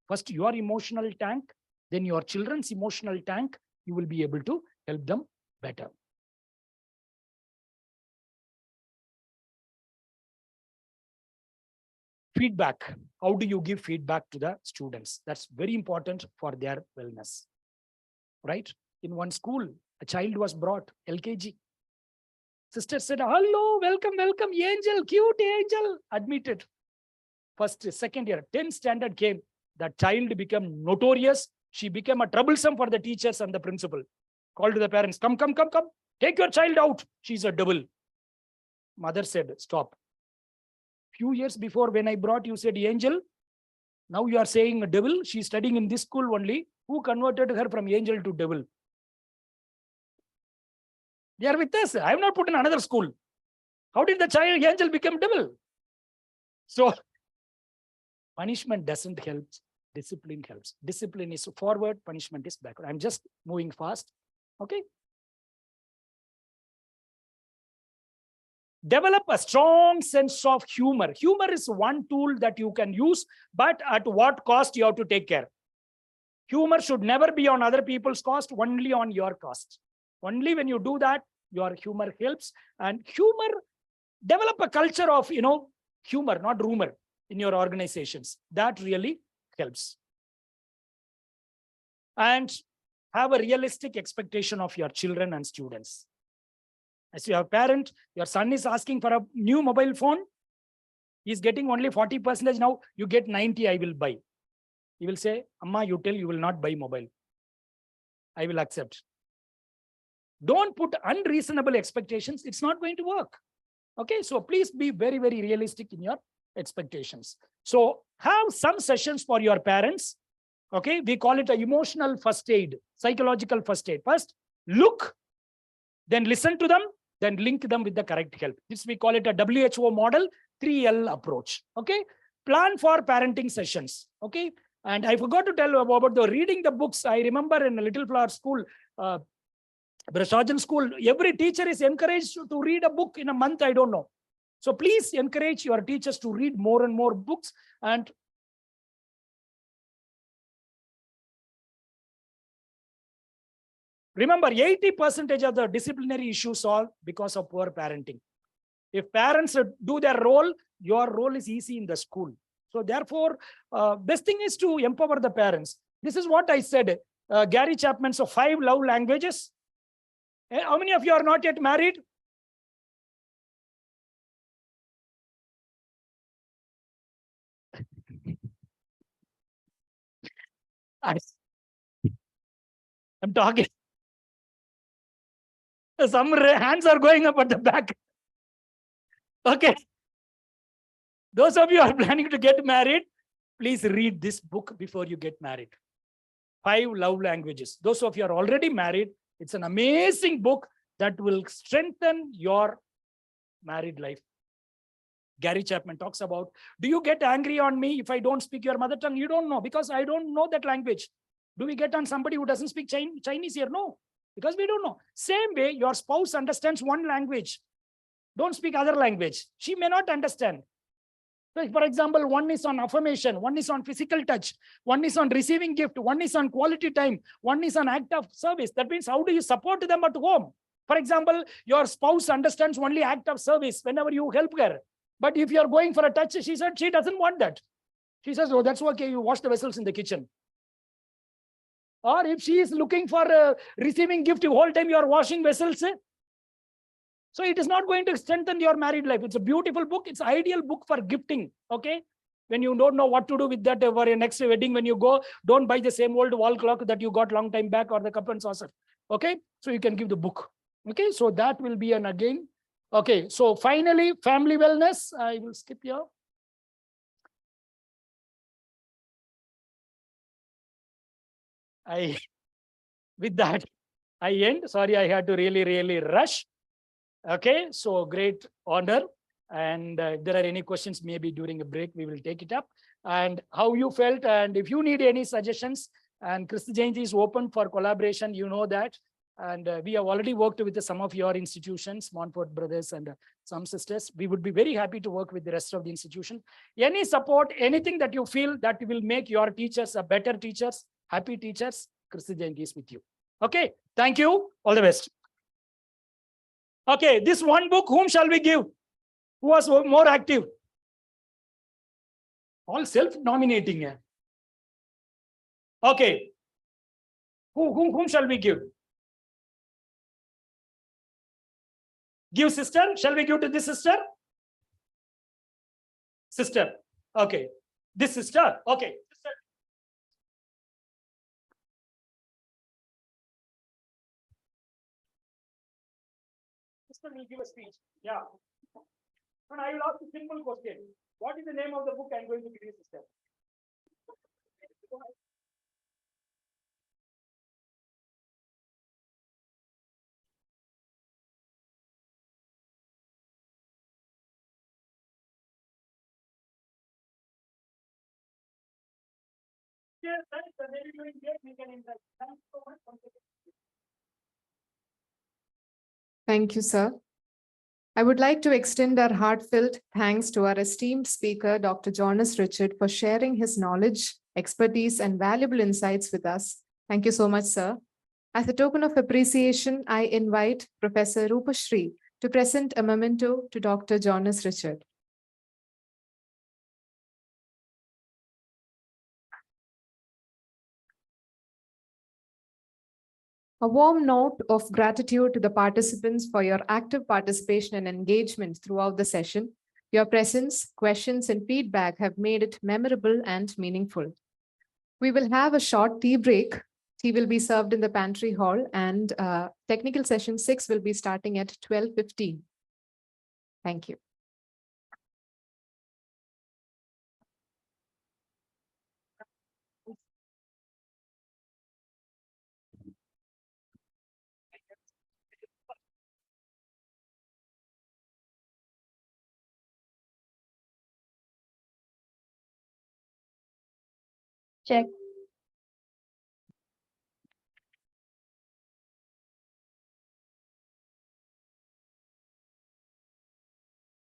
first your emotional tank, then your children's emotional tank. You will be able to help them better. Feedback. How do you give feedback to the students? That's very important for their wellness. Right? In one school, a child was brought, LKG. Sister said, hello, welcome, angel, cute angel, admitted. First, second year, 10th standard came. That child became notorious. She became a troublesome for the teachers and the principal. Called to the parents, come. Take your child out. She's a devil. Mother said, stop. Few years before when I brought, you said angel. Now you are saying a devil. She's studying in this school only. Who converted her from angel to devil? They are with us. I have not put in another school. How did the child angel become devil? So punishment doesn't help. Discipline helps. Discipline is forward, punishment is backward. I'm just moving fast. Okay. Develop a strong sense of humor. Humor is one tool that you can use, but at what cost you have to take care. Humor should never be on other people's cost, only on your cost. Only when you do that, your humor helps. And humor, develop a culture of, humor, not rumor in your organizations. That really helps. And have a realistic expectation of your children and students. As your parent, your son is asking for a new mobile phone. He's getting only 40% now. You get 90, I will buy. He will say, Amma, you tell you will not buy mobile. I will accept. Don't put unreasonable expectations. It's not going to work. Okay, so please be very, very realistic in your expectations. So have some sessions for your parents. Okay, we call it an emotional first aid, psychological first aid. First, look, then listen to them, then link them with the correct help. This we call it a WHO model, 3L approach. Okay, plan for parenting sessions. Okay, and I forgot to tell about the reading the books. I remember in a Little Flower school, Brashajan school, every teacher is encouraged to read a book in a month. I don't know. So please encourage your teachers to read more and more books. And remember, 80% of the disciplinary issues are because of poor parenting. If parents do their role, your role is easy in the school. So therefore, best thing is to empower the parents. This is what I said. Gary Chapman's 5 love languages. How many of you are not yet married? I'm talking. Some hands are going up at the back. Okay. Those of you who are planning to get married, please read this book before you get married. 5 love languages. Those of you are already married, it's an amazing book that will strengthen your married life. Gary Chapman talks about, do you get angry on me if I don't speak your mother tongue? You don't know, because I don't know that language. Do we get on somebody who doesn't speak Chinese here? No, because we don't know. Same way, your spouse understands one language. Don't speak other language. She may not understand. So for example, one is on affirmation, one is on physical touch, one is on receiving gift, one is on quality time, one is on act of service. That means, how do you support them at home? For example, your spouse understands only act of service whenever you help her. But if you're going for a touch, she said she doesn't want that. She says, oh, that's okay, you wash the vessels in the kitchen. Or if she is looking for receiving gift, the whole time you are washing vessels. So it is not going to strengthen your married life. It's a beautiful book. It's an ideal book for gifting. Okay. When you don't know what to do with that for your next wedding, when you go, don't buy the same old wall clock that you got long time back or the cup and saucer. Okay. So you can give the book. Okay. So that will be an again. Okay. So finally, family wellness. I will skip here. With that, I end. Sorry, I had to really rush. Okay, so great honor. And if there are any questions, maybe during a break, we will take it up. And how you felt, and if you need any suggestions, and Kristu Jayanti is open for collaboration, you know that. And we have already worked with some of your institutions, Montfort Brothers and some sisters. We would be very happy to work with the rest of the institution. Any support, anything that you feel that will make your teachers a better teachers, happy teachers, Kristu Jayanti is with you. Okay, thank you. All the best. Okay, this one book, whom shall we give? Who was more active? All self-nominating. Okay. Whom shall we give? Give sister? Shall we give to this sister? Sister. Okay. This sister? Okay. Sister. Sister will give a speech. Yeah. And I will ask a simple question. What is the name of the book I'm going to give you, sister? Thank you, sir. I would like to extend our heartfelt thanks to our esteemed speaker, Dr. Jonas Richard, for sharing his knowledge, expertise, and valuable insights with us. Thank you so much, sir. As a token of appreciation, I invite Professor Rupashri to present a memento to Dr. Jonas Richard. A warm note of gratitude to the participants for your active participation and engagement throughout the session. Your presence, questions, and feedback have made it memorable and meaningful. We will have a short tea break. Tea will be served in the pantry hall, and technical session 6 will be starting at 12:15. Thank you. Check.